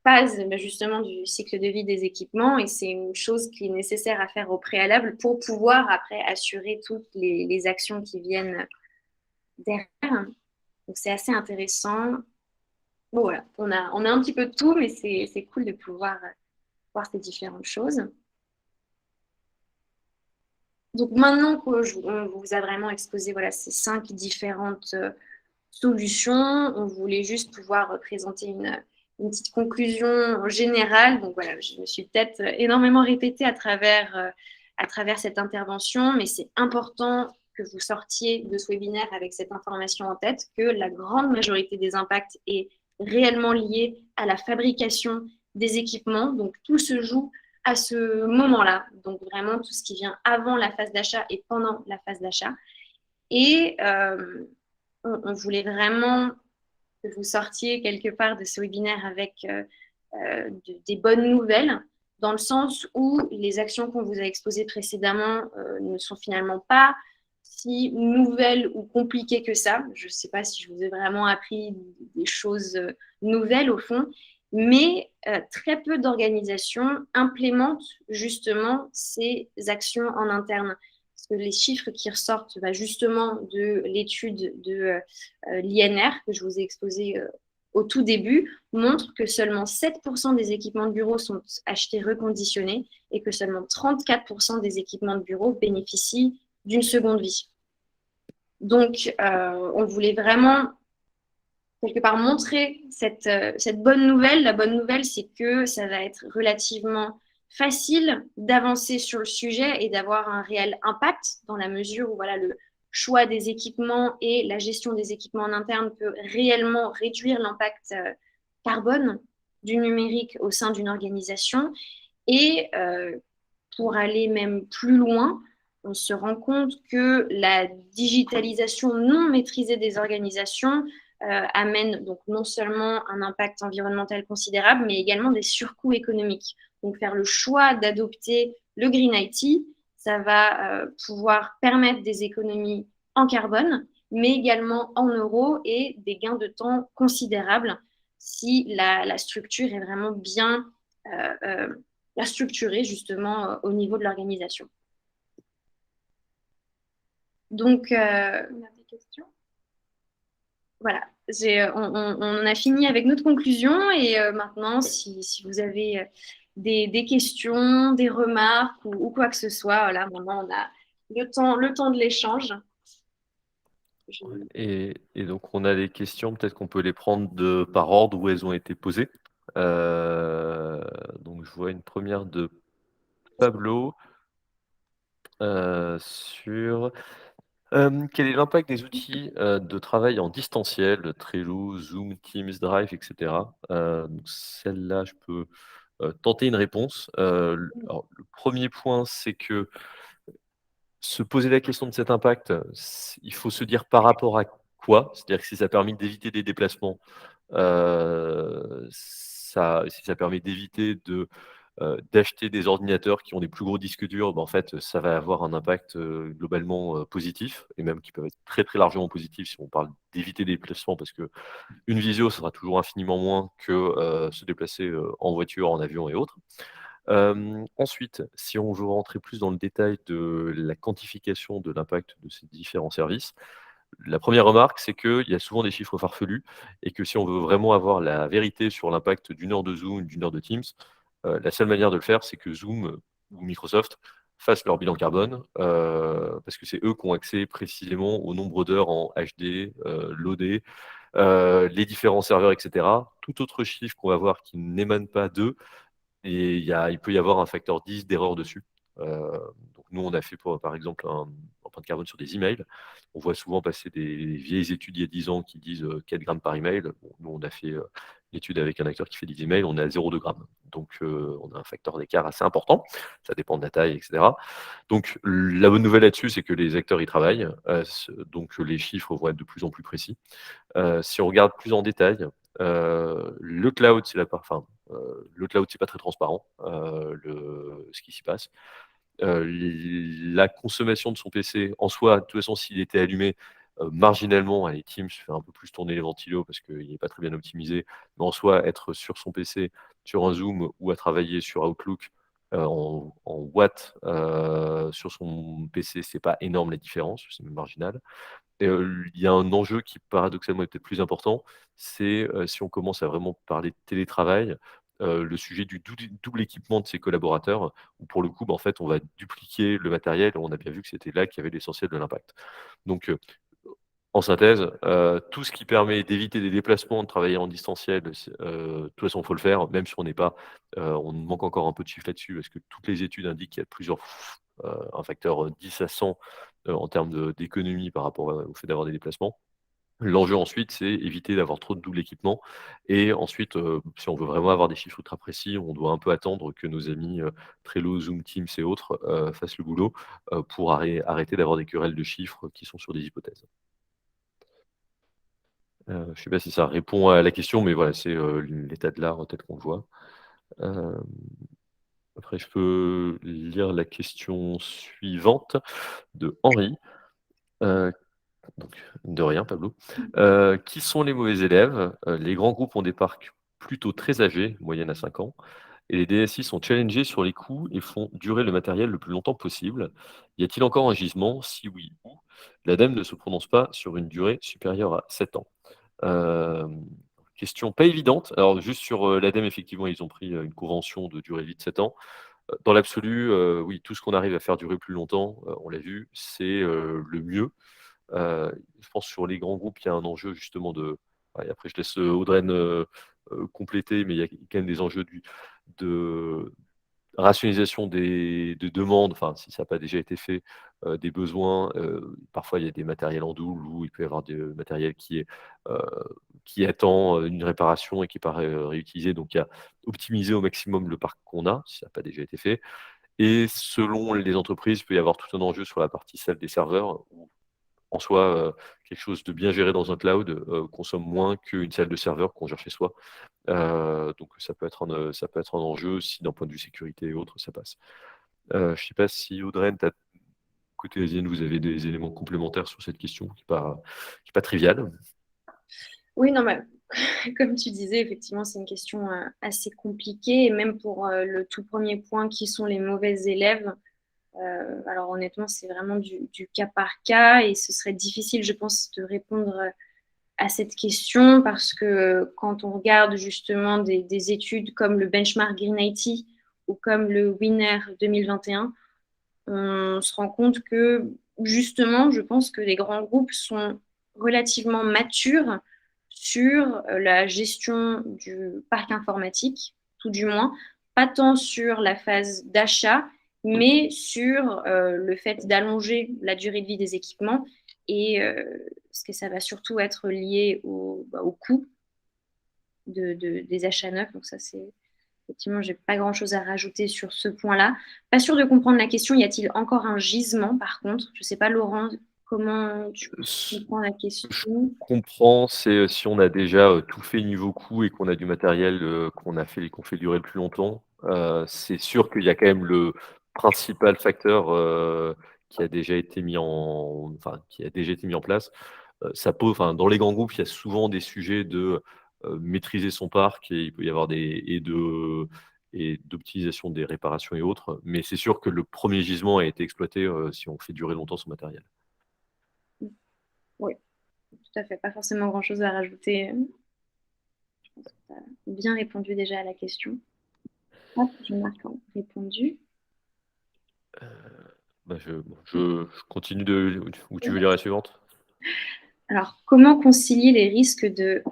[SPEAKER 2] phase justement du cycle de vie des équipements et c'est une chose qui est nécessaire à faire au préalable pour pouvoir après assurer toutes les actions qui viennent derrière. Donc c'est assez intéressant. Bon voilà, on a un petit peu de tout, mais c'est cool de pouvoir voir ces différentes choses. Donc maintenant qu'on vous a vraiment exposé voilà, ces 5 différentes solutions, on voulait juste pouvoir présenter une petite conclusion générale. Donc voilà, je me suis peut-être énormément répétée à travers cette intervention, mais c'est important que vous sortiez de ce webinaire avec cette information en tête, que la grande majorité des impacts est réellement liée à la fabrication des équipements. Donc tout se joue à ce moment-là. Donc vraiment tout ce qui vient avant la phase d'achat et pendant la phase d'achat. Et on voulait vraiment que vous sortiez quelque part de ce webinaire avec des bonnes nouvelles, dans le sens où les actions qu'on vous a exposées précédemment ne sont finalement pas si nouvelles ou compliquées que ça. Je ne sais pas si je vous ai vraiment appris des choses nouvelles au fond, mais très peu d'organisations implémentent justement ces actions en interne. Parce que les chiffres qui ressortent justement de l'étude de l'INR que je vous ai exposé au tout début montrent que seulement 7% des équipements de bureau sont achetés reconditionnés et que seulement 34% des équipements de bureau bénéficient d'une seconde vie. Donc, on voulait vraiment quelque part montrer cette bonne nouvelle. La bonne nouvelle, c'est que ça va être relativement facile d'avancer sur le sujet et d'avoir un réel impact dans la mesure où voilà, le choix des équipements et la gestion des équipements en interne peut réellement réduire l'impact carbone du numérique au sein d'une organisation. Et pour aller même plus loin, on se rend compte que la digitalisation non maîtrisée des organisations amène donc non seulement un impact environnemental considérable, mais également des surcoûts économiques. Donc faire le choix d'adopter le Green IT, ça va pouvoir permettre des économies en carbone, mais également en euros et des gains de temps considérables si la structure est vraiment bien structurée justement au niveau de l'organisation. Donc, des questions voilà, on a fini avec notre conclusion et maintenant, si vous avez des questions, des remarques ou quoi que ce soit, voilà, maintenant on a le temps de l'échange.
[SPEAKER 1] Et donc, on a des questions, peut-être qu'on peut les prendre par ordre où elles ont été posées. Donc, je vois une première de Pablo sur quel est l'impact des outils de travail en distanciel, Trello, Zoom, Teams, Drive, etc. Donc celle-là, je peux tenter une réponse. Alors, le premier point, c'est que se poser la question de cet impact, il faut se dire par rapport à quoi? C'est-à-dire que si ça a permis d'éviter des déplacements, si ça permet d'éviter d'acheter des ordinateurs qui ont des plus gros disques durs, en fait, ça va avoir un impact, globalement, positif et même qui peut être très, très largement positif si on parle d'éviter des déplacements parce qu'une visio sera toujours infiniment moins que, se déplacer, en voiture, en avion et autres. Ensuite, si on veut rentrer plus dans le détail de la quantification de l'impact de ces différents services, la première remarque, c'est qu'il y a souvent des chiffres farfelus et que si on veut vraiment avoir la vérité sur l'impact d'une heure de Zoom, d'une heure de Teams, la seule manière de le faire, c'est que Zoom ou Microsoft fassent leur bilan carbone, parce que c'est eux qui ont accès précisément au nombre d'heures en HD, loadé, les différents serveurs, etc. Tout autre chiffre qu'on va voir qui n'émane pas d'eux, et il peut y avoir un facteur 10 d'erreur dessus. Donc nous, on a fait par exemple un empreinte carbone sur des emails. On voit souvent passer des vieilles études il y a 10 ans qui disent 4 grammes par email. Bon, nous, on a fait étude avec un acteur qui fait des emails, on est à 0,2 grammes. Donc, on a un facteur d'écart assez important. Ça dépend de la taille, etc. Donc, la bonne nouvelle là-dessus, c'est que les acteurs y travaillent. Donc, les chiffres vont être de plus en plus précis. Si on regarde plus en détail, le cloud, le cloud, c'est pas très transparent, ce qui s'y passe. La consommation de son PC, en soi, de toute façon, s'il était allumé, marginalement, allez, Teams fait un peu plus tourner les ventilos parce qu'il n'est pas très bien optimisé. Mais en soi, être sur son PC, sur un Zoom ou à travailler sur Outlook, en watts, sur son PC, c'est pas énorme la différence, c'est même marginal. Et il y a un enjeu qui paradoxalement est peut-être plus important, c'est, si on commence à vraiment parler de télétravail, le sujet du double équipement de ses collaborateurs, où pour le coup, bah, en fait, on va dupliquer le matériel. On a bien vu que c'était là qu'il y avait l'essentiel de l'impact. Donc, en synthèse, tout ce qui permet d'éviter des déplacements, de travailler en distanciel, de toute façon, il faut le faire, même si on n'est pas, on manque encore un peu de chiffres là-dessus, parce que toutes les études indiquent qu'il y a plusieurs un facteur, 10 à 100, en termes d'économie par rapport, au fait d'avoir des déplacements. L'enjeu ensuite, c'est éviter d'avoir trop de double équipement et ensuite, si on veut vraiment avoir des chiffres ultra précis, on doit un peu attendre que nos amis, Trello, Zoom, Teams et autres, fassent le boulot, pour arrêter d'avoir des querelles de chiffres qui sont sur des hypothèses. Je ne sais pas si ça répond à la question, mais voilà, c'est, l'état de l'art tel qu'on le voit. Hem, Après je peux lire la question suivante de Henri, heu, donc de rien Pablo. Qui sont les mauvais élèves? Les grands groupes ont des parcs plutôt très âgés, moyenne à 5 ans, et les DSI sont challengés sur les coûts et font durer le matériel le plus longtemps possible. Y a-t-il encore un gisement? Si oui, où? L'ADEME ne se prononce pas sur une durée supérieure à 7 ans. Hem, Question pas évidente. Alors juste sur, l'ADEME, effectivement, ils ont pris, une convention de durée de vie de 7 ans. Dans l'absolu, oui, tout ce qu'on arrive à faire durer plus longtemps, on l'a vu, c'est, le mieux. Je pense sur les grands groupes, il y a un enjeu justement de ouais, après je laisse, Audreyne, compléter, mais il y a quand même des enjeux de rationalisation des demandes, enfin, si ça n'a pas déjà été fait, des besoins. Parfois, il y a des matériels en double ou il peut y avoir du matériel heu, qui attend, une réparation et qui n'est pas réutilisé. Donc il y a optimiser au maximum le parc qu'on a, si ça n'a pas déjà été fait. Et selon les entreprises, il peut y avoir tout un enjeu sur la partie salle des serveurs où, en soi, quelque chose de bien géré dans un cloud, consomme moins qu'une salle de serveur qu'on gère chez soi. Donc ça peut être un enjeu si d'un point de vue sécurité et autres, ça passe. Je ne sais pas si Audrey, côté asienne, vous avez des éléments complémentaires sur cette question qui est pas triviale.
[SPEAKER 2] Oui, non, mais comme tu disais, effectivement, c'est une question assez compliquée. Et même pour le tout premier point, qui sont les mauvais élèves, alors honnêtement, c'est vraiment du cas par cas et ce serait difficile, je pense, de répondre à cette question parce que quand on regarde justement des études comme le benchmark Green IT ou comme le Winner 2021, on se rend compte que justement, je pense que les grands groupes sont relativement matures sur la gestion du parc informatique, tout du moins, pas tant sur la phase d'achat, mais sur le fait d'allonger la durée de vie des équipements et parce que ça va surtout être lié au coût des achats neufs. Donc ça, c'est effectivement, j'ai pas grand-chose à rajouter sur ce point-là. Pas sûr de comprendre la question. Y a-t-il encore un gisement, par contre? Je sais pas, Laurent, comment tu
[SPEAKER 1] Ce
[SPEAKER 2] comprends la
[SPEAKER 1] que je
[SPEAKER 2] question?
[SPEAKER 1] comprends, c'est, si on a déjà, tout fait niveau coût et qu'on a du matériel, qu'on fait durer plus longtemps, c'est sûr qu'il y a quand même le principal facteur, qui a déjà été mis en place. Ça pose enfin, dans les grands groupes, il y a souvent des sujets de, maîtriser son parc et il peut y avoir et d'optimisation des réparations et autres. Mais c'est sûr que le premier gisement a été exploité, si on fait durer longtemps son matériel.
[SPEAKER 2] Oui, tout à fait. Pas forcément grand-chose à rajouter. Je pense que tu as bien répondu déjà à la question. Hop, je marque en répondu.
[SPEAKER 1] Bah, je continue de ou tu veux lire la suivante?
[SPEAKER 2] Alors, comment concilier les risques de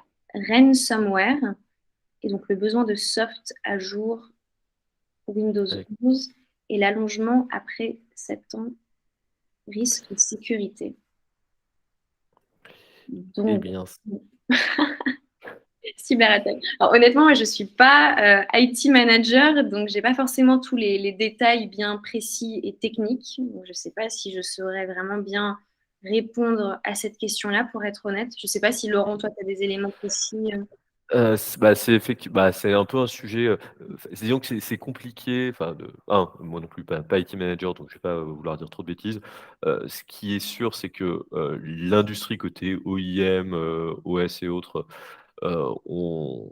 [SPEAKER 2] ransomware et donc le besoin de soft à jour Windows
[SPEAKER 1] Avec
[SPEAKER 2] 11 et l'allongement après 7 ans risque de sécurité?
[SPEAKER 1] eh
[SPEAKER 2] Donc,
[SPEAKER 1] bien,
[SPEAKER 2] Cyberattaque. Alors, honnêtement, moi, je ne suis pas IT manager, donc je n'ai pas forcément tous les détails bien précis et techniques. Donc, je ne sais pas si je saurais vraiment bien répondre à cette question-là, pour être honnête. Je ne sais pas si, Laurent, toi, tu as des éléments précis.
[SPEAKER 1] C'est un peu un sujet, disons que c'est compliqué, enfin moi non plus pas IT manager, donc je vais pas, vouloir dire trop de bêtises. Ce qui est sûr, c'est que, l'industrie côté OIM, OS et autres, ont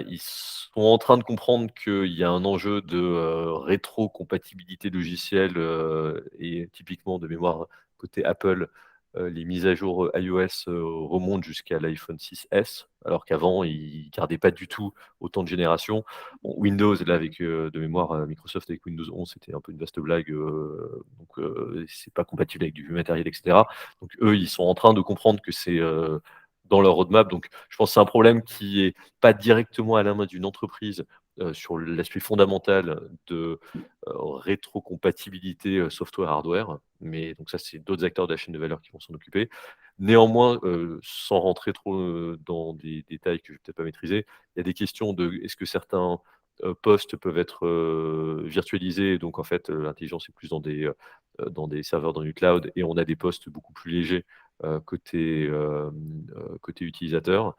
[SPEAKER 1] ils sont en train de comprendre qu'il y a un enjeu de, rétrocompatibilité logicielle, et typiquement de mémoire côté Apple, les mises à jour, iOS, remontent jusqu'à l'iPhone 6S, alors qu'avant ils gardaient pas du tout autant de générations. Bon, Windows là avec, de mémoire, Microsoft avec Windows 11, c'était un peu une vaste blague, donc c'est pas compatible avec du vieux matériel et cetera. Donc eux, ils sont en train de comprendre que c'est, dans leur roadmap. Donc, je pense que c'est un problème qui est pas directement à la main d'une entreprise, sur l'aspect fondamental de, rétrocompatibilité, software-hardware. Mais donc ça, c'est d'autres acteurs de la chaîne de valeur qui vont s'en occuper. Néanmoins, sans rentrer trop, dans des détails que je vais peut-être pas maîtriser, il y a des questions de est-ce que certains, postes peuvent être, virtualisés? Donc en fait, l'intelligence est plus dans des serveurs dans du cloud et on a des postes beaucoup plus légers, côté utilisateur.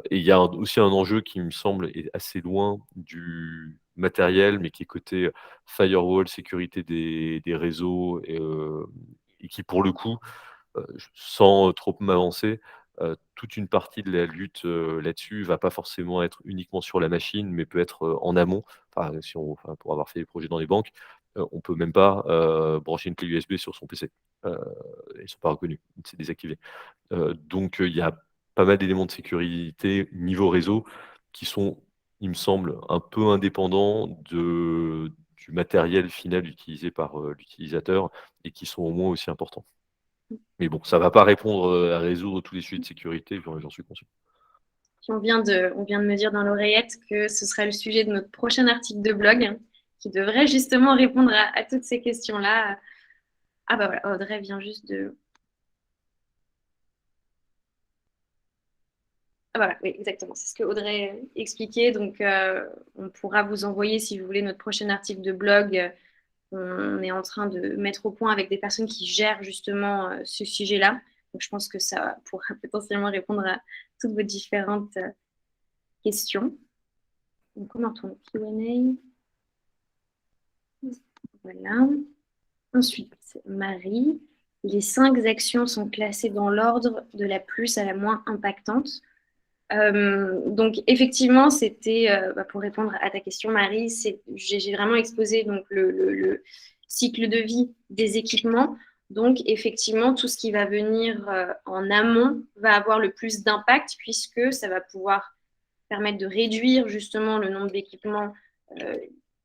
[SPEAKER 1] Et il y a aussi un enjeu qui me semble est assez loin du matériel, mais qui est côté firewall, sécurité des réseaux et qui pour le coup, sans trop m'avancer, toute une partie de la lutte, là-dessus va pas forcément être uniquement sur la machine, mais peut être, en amont. Pour avoir fait des projets dans les banques, on peut même pas, brancher une clé USB sur son PC. Heu, Ils sont pas reconnus, c'est désactivé. Donc il y a pas mal d'éléments de sécurité niveau réseau qui sont, il me semble, un peu indépendants du matériel final utilisé par, l'utilisateur et qui sont au moins aussi importants. Mais bon, ça va pas répondre, à résoudre tous les sujets de sécurité, j'en suis conscient.
[SPEAKER 2] Puis on vient de me dire dans l'oreillette que ce sera le sujet de notre prochain article de blog, qui devrait justement répondre à toutes ces questions-là. Ah bah voilà, Audrey vient juste de... Ah voilà, oui, exactement. C'est ce que Audrey expliquait. Donc, on pourra vous envoyer, si vous voulez, notre prochain article de blog. On est en train de mettre au point avec des personnes qui gèrent justement ce sujet-là. Donc, je pense que ça pourra potentiellement répondre à toutes vos différentes questions. Donc, on retourne au Q&A. Voilà. Ensuite, Marie. Les 5 actions sont classées dans l'ordre de la plus à la moins impactante. Donc effectivement, c'était pour répondre à ta question, Marie, j'ai vraiment exposé donc le cycle de vie des équipements. Donc effectivement, tout ce qui va venir en amont va avoir le plus d'impact puisque ça va pouvoir permettre de réduire justement le nombre d'équipements euh,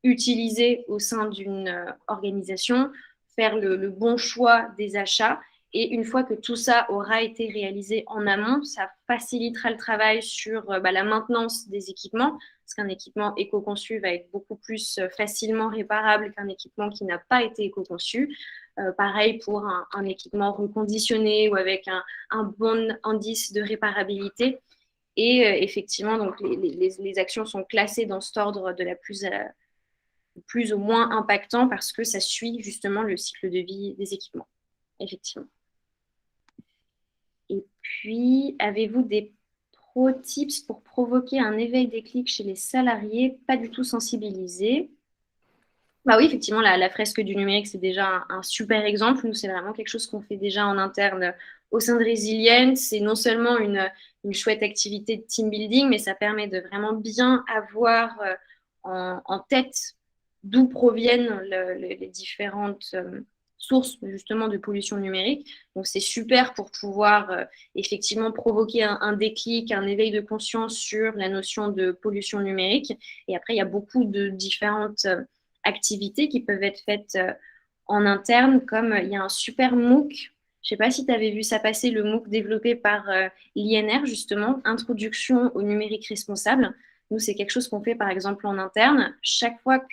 [SPEAKER 2] utilisés au sein d'une organisation, faire le bon choix des achats. Et une fois que tout ça aura été réalisé en amont, ça facilitera le travail sur la maintenance des équipements, parce qu'un équipement éco-conçu va être beaucoup plus facilement réparable qu'un équipement qui n'a pas été éco-conçu. Pareil pour un équipement reconditionné ou avec un bon indice de réparabilité. Et effectivement, donc les actions sont classées dans cet ordre de la plus au moins impactant parce que ça suit justement le cycle de vie des équipements. Effectivement. Et puis, avez-vous des pro tips pour provoquer un éveil déclic chez les salariés pas du tout sensibilisés? Bah oui, effectivement, la fresque du numérique, c'est déjà un super exemple. Nous, c'est vraiment quelque chose qu'on fait déjà en interne au sein de Résilienne. C'est non seulement une chouette activité de team building, mais ça permet de vraiment bien avoir en tête d'où proviennent les différentes sources justement de pollution numérique. Donc, c'est super pour pouvoir effectivement provoquer un déclic, un éveil de conscience sur la notion de pollution numérique. Et après, il y a beaucoup de différentes activités qui peuvent être faites en interne, comme il y a un super MOOC. Je ne sais pas si tu avais vu ça passer, le MOOC développé par l'INR, justement, Introduction au numérique responsable. Nous, c'est quelque chose qu'on fait, par exemple, en interne. Chaque fois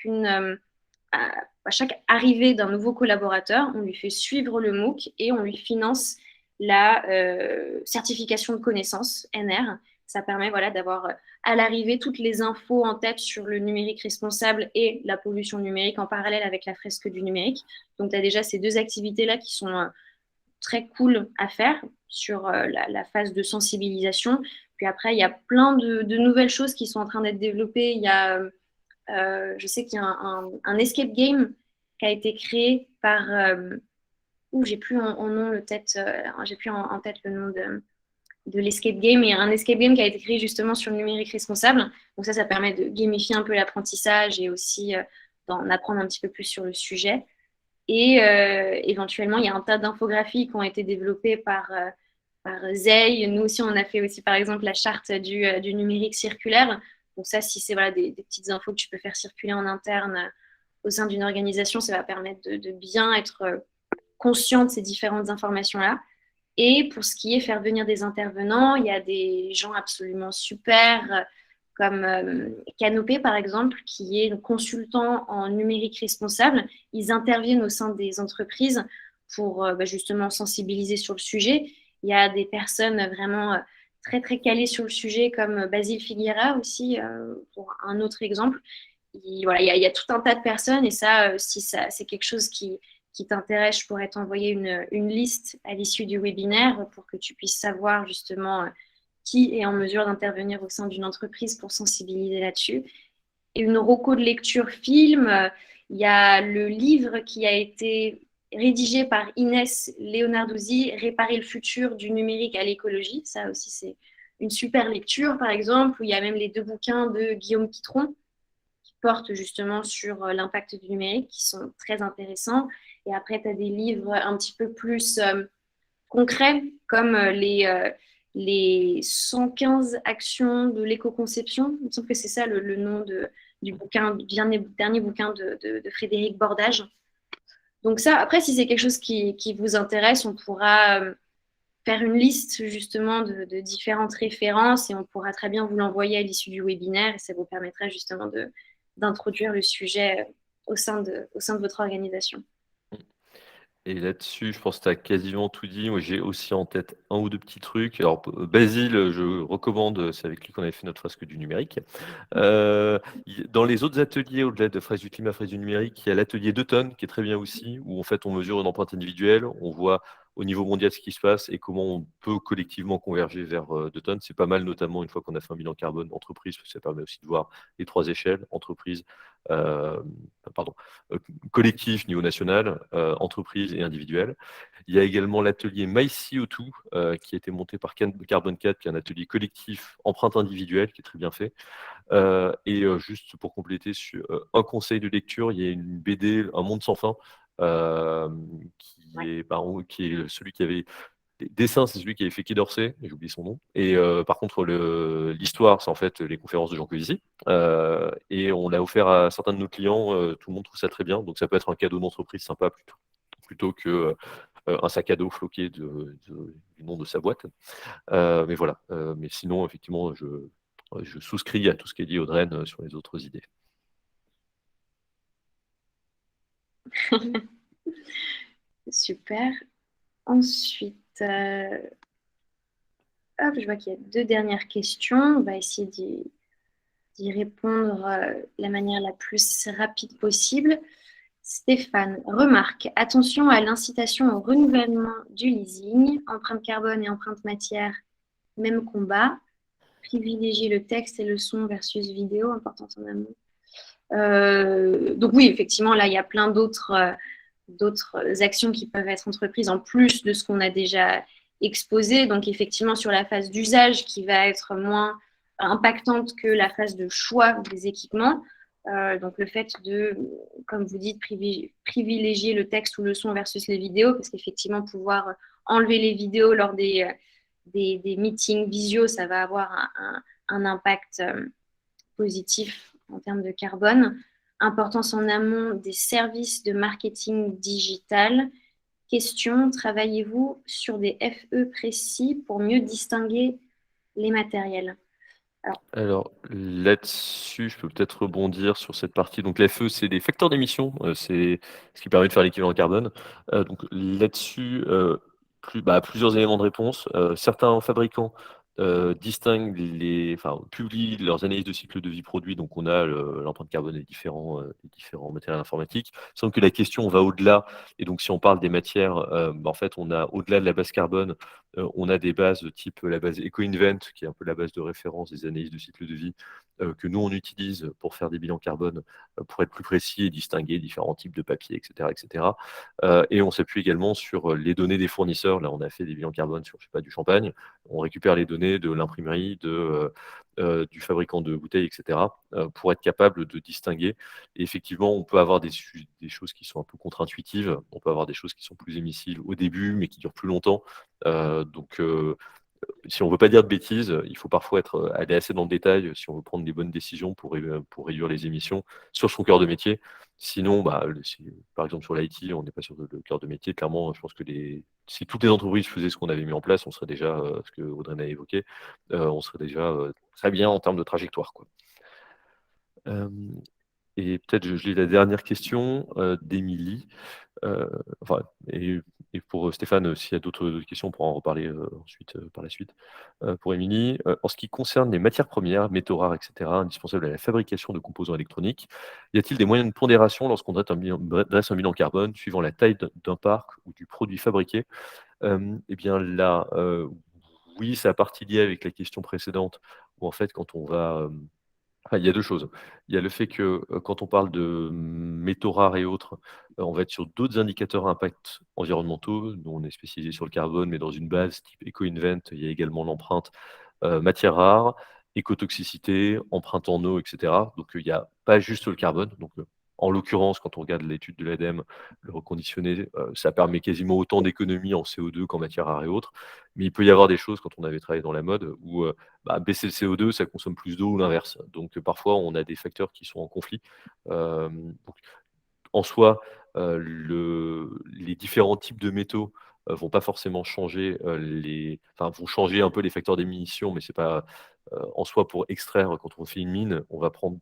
[SPEAKER 2] à chaque arrivée d'un nouveau collaborateur, on lui fait suivre le MOOC et on lui finance la certification de connaissances NR Ça permet voilà, d'avoir à l'arrivée toutes les infos en tête sur le numérique responsable et la pollution numérique en parallèle avec la fresque du numérique. Donc, tu as déjà ces deux activités-là qui sont très cool à faire sur la phase de sensibilisation. Puis après, il y a plein de nouvelles choses qui sont en train d'être développées. Il y a, je sais qu'il y a un escape game qui a été créé par j'ai plus en nom le tête, j'ai plus en tête le nom de l'escape game, et un escape game qui a été créé justement sur le numérique responsable. Donc ça permet de gamifier un peu l'apprentissage et aussi d'en apprendre un petit peu plus sur le sujet. Et éventuellement, il y a un tas d'infographies qui ont été développées par Zeil. Nous aussi, on a fait aussi, par exemple, la charte du numérique circulaire. Donc ça, si c'est voilà, des petites infos que tu peux faire circuler en interne au sein d'une organisation, ça va permettre de bien être conscient de ces différentes informations-là. Et pour ce qui est faire venir des intervenants, il y a des gens absolument super, comme Canopé, par exemple, qui est consultant en numérique responsable. Ils interviennent au sein des entreprises pour justement sensibiliser sur le sujet. Il y a des personnes vraiment très, très calées sur le sujet, comme Basile Figuera aussi, pour un autre exemple. Voilà, il y a tout un tas de personnes, et ça, si ça, c'est quelque chose qui t'intéresse, je pourrais t'envoyer une liste à l'issue du webinaire pour que tu puisses savoir justement qui est en mesure d'intervenir au sein d'une entreprise pour sensibiliser là-dessus. Et une reco de lecture film, il y a le livre qui a été rédigé par Inès Leonarduzzi, Réparer le futur du numérique à l'écologie. Ça aussi, c'est une super lecture, par exemple, où il y a même les deux bouquins de Guillaume Pitron qui portent justement sur l'impact du numérique, qui sont très intéressants. Et après, tu as des livres un petit peu plus concrets, comme les 115 actions de l'éco-conception. Il me semble que c'est ça le nom du bouquin, du dernier bouquin de Frédéric Bordage. Donc ça, après, si c'est quelque chose qui vous intéresse, on pourra faire une liste justement de différentes références, et on pourra très bien vous l'envoyer à l'issue du webinaire, et ça vous permettra justement d'introduire le sujet au sein de votre organisation.
[SPEAKER 1] Et là-dessus, je pense que tu as quasiment tout dit. Moi, j'ai aussi en tête un ou deux petits trucs. Alors, Basile, je recommande, c'est avec lui qu'on avait fait notre fresque du numérique. Dans les autres ateliers, au-delà de Fraise du climat, Fraise du numérique, il y a l'atelier 2 tonnes qui est très bien aussi, où en fait on mesure une empreinte individuelle, on voit au niveau mondial ce qui se passe et comment on peut collectivement converger vers 2 tonnes. C'est pas mal, notamment une fois qu'on a fait un bilan carbone entreprise, parce que ça permet aussi de voir les 3 échelles, entreprise, euh, pardon, euh, collectif, niveau national, entreprise et individuel. Il y a également l'atelier MyCO2 qui a été monté par Carbon 4, qui est un atelier collectif empreinte individuelle qui est très bien fait. Juste pour compléter, sur un conseil de lecture, il y a une BD, Un monde sans fin, qui est celui qui avait les dessins, c'est celui qui avait fait Quai d'Orsay, j'ai oublié son nom. Et par contre, l'histoire, c'est en fait les conférences de Jean Covici. Et on l'a offert à certains de nos clients, tout le monde trouve ça très bien. Donc ça peut être un cadeau d'entreprise sympa plutôt que un sac à dos floqué du nom de sa boîte. Mais voilà. Mais sinon, effectivement, je souscris à tout ce qu'a dit Audreyne sur les autres idées.
[SPEAKER 2] Super. Ensuite, je vois qu'il y a deux dernières questions. On va essayer d'y répondre de la manière la plus rapide possible. Stéphane, remarque, attention à l'incitation au renouvellement du leasing, empreinte carbone et empreinte matière, même combat. Privilégier le texte et le son versus vidéo, important en amont. Donc oui, effectivement, là, il y a plein d'autres actions qui peuvent être entreprises en plus de ce qu'on a déjà exposé. Donc effectivement, sur la phase d'usage qui va être moins impactante que la phase de choix des équipements. Donc le fait de, comme vous dites, privilégier le texte ou le son versus les vidéos, parce qu'effectivement, pouvoir enlever les vidéos lors des meetings visio, ça va avoir un impact positif en termes de carbone. Importance en amont des services de marketing digital. Question, travaillez-vous sur des FE précis pour mieux distinguer les matériels?
[SPEAKER 1] Alors là-dessus, je peux peut-être rebondir sur cette partie. Donc l'FE, c'est des facteurs d'émission, c'est ce qui permet de faire l'équivalent carbone. Donc là-dessus, plusieurs éléments de réponse. Certains fabricants publient leurs analyses de cycle de vie produit, donc on a l'empreinte carbone des différents matériels informatiques, sans que la question va au-delà. Et donc, si on parle des matières, en fait, on a au-delà de la base carbone, on a des bases de type la base EcoInvent, qui est un peu la base de référence des analyses de cycle de vie, que nous, on utilise pour faire des bilans carbone, pour être plus précis et distinguer différents types de papier, etc. etc. Et on s'appuie également sur les données des fournisseurs. Là, on a fait des bilans carbone sur, je sais pas, du champagne. On récupère les données de l'imprimerie, du fabricant de bouteilles, etc., pour être capable de distinguer. Et effectivement, on peut avoir des choses qui sont un peu contre-intuitives. On peut avoir des choses qui sont plus émissives au début, mais qui durent plus longtemps. Donc, si on ne veut pas dire de bêtises, il faut parfois aller assez dans le détail si on veut prendre des bonnes décisions pour réduire les émissions sur son cœur de métier. Sinon, par exemple sur l'IT, on n'est pas sur le cœur de métier. Clairement, je pense que si toutes les entreprises faisaient ce qu'on avait mis en place, on serait déjà, ce que Audrey a évoqué, on serait déjà très bien en termes de trajectoire, quoi. Et peut-être je lis la dernière question d'Émilie. Enfin, et pour Stéphane, s'il y a d'autres questions, on pourra en reparler ensuite par la suite. Pour Émilie, en ce qui concerne les matières premières, métaux rares, etc., indispensables à la fabrication de composants électroniques, y a-t-il des moyens de pondération lorsqu'on dresse un bilan carbone suivant la taille d'un parc ou du produit fabriqué? Eh bien là, oui, ça a partie liée avec la question précédente, où en fait, quand on va il y a 2 choses. Il y a le fait que, quand on parle de métaux rares et autres, on va être sur d'autres indicateurs à impact environnementaux. Nous, on est spécialisé sur le carbone, mais dans une base type EcoInvent, il y a également l'empreinte, matières rares, écotoxicité, empreinte en eau, et cetera. Donc, il n'y a pas juste le carbone. Donc, en l'occurrence, quand on regarde l'étude de l'ADEME, le reconditionné, ça permet quasiment autant d'économies en CO2 qu'en matières rares et autres. Mais il peut y avoir des choses, quand on avait travaillé dans la mode, où, baisser le CO2, ça consomme plus d'eau ou l'inverse. Donc, parfois, on a des facteurs qui sont en conflit. Donc, en soi, les différents types de métaux vont pas forcément changer, vont changer un peu les facteurs d'émission, mais c'est pas en soi pour extraire, quand on fait une mine, on va prendre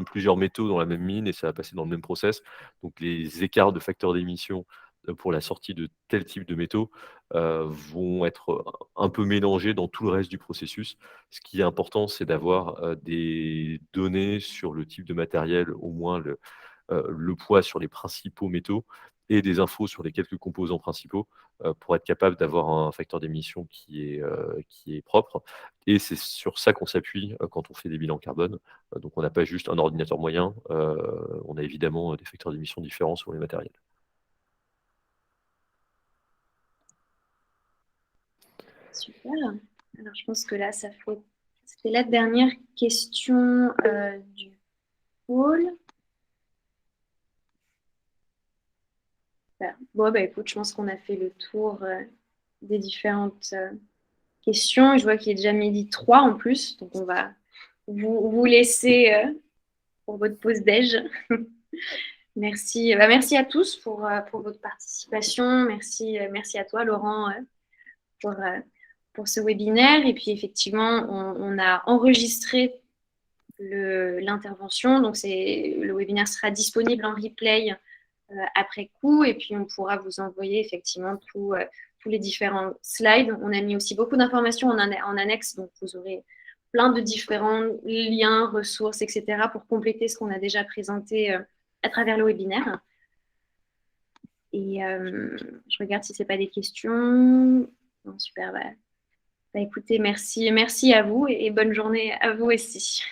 [SPEAKER 1] plusieurs métaux dans la même mine et ça va passer dans le même process. Donc les écarts de facteurs d'émission pour la sortie de tel type de métaux vont être un peu mélangés dans tout le reste du processus. Ce qui est important, c'est d'avoir des données sur le type de matériel, au moins le poids sur les principaux métaux et des infos sur les quelques composants principaux pour être capable d'avoir un facteur d'émission qui est propre. Et c'est sur ça qu'on s'appuie quand on fait des bilans carbone. Donc on n'a pas juste un ordinateur moyen, on a évidemment des facteurs d'émission différents sur les matériels.
[SPEAKER 2] Super. Alors, je pense que là, c'était la dernière question du pôle. Super. Bon, écoute, je pense qu'on a fait le tour des différentes questions. Je vois qu'il est déjà midi 3 en plus, donc on va vous laisser pour votre pause déj. Merci, merci à tous pour votre participation. Merci à toi, Laurent, pour, pour ce webinaire. Et puis, effectivement, on a enregistré l'intervention. Donc, le webinaire sera disponible en replay après coup. Et puis, on pourra vous envoyer effectivement tous les différents slides. On a mis aussi beaucoup d'informations en annexe. Donc, vous aurez plein de différents liens, ressources, etc. pour compléter ce qu'on a déjà présenté à travers le webinaire. Et je regarde si ce n'est pas des questions. Non, super. Écoutez, merci à vous et bonne journée à vous aussi.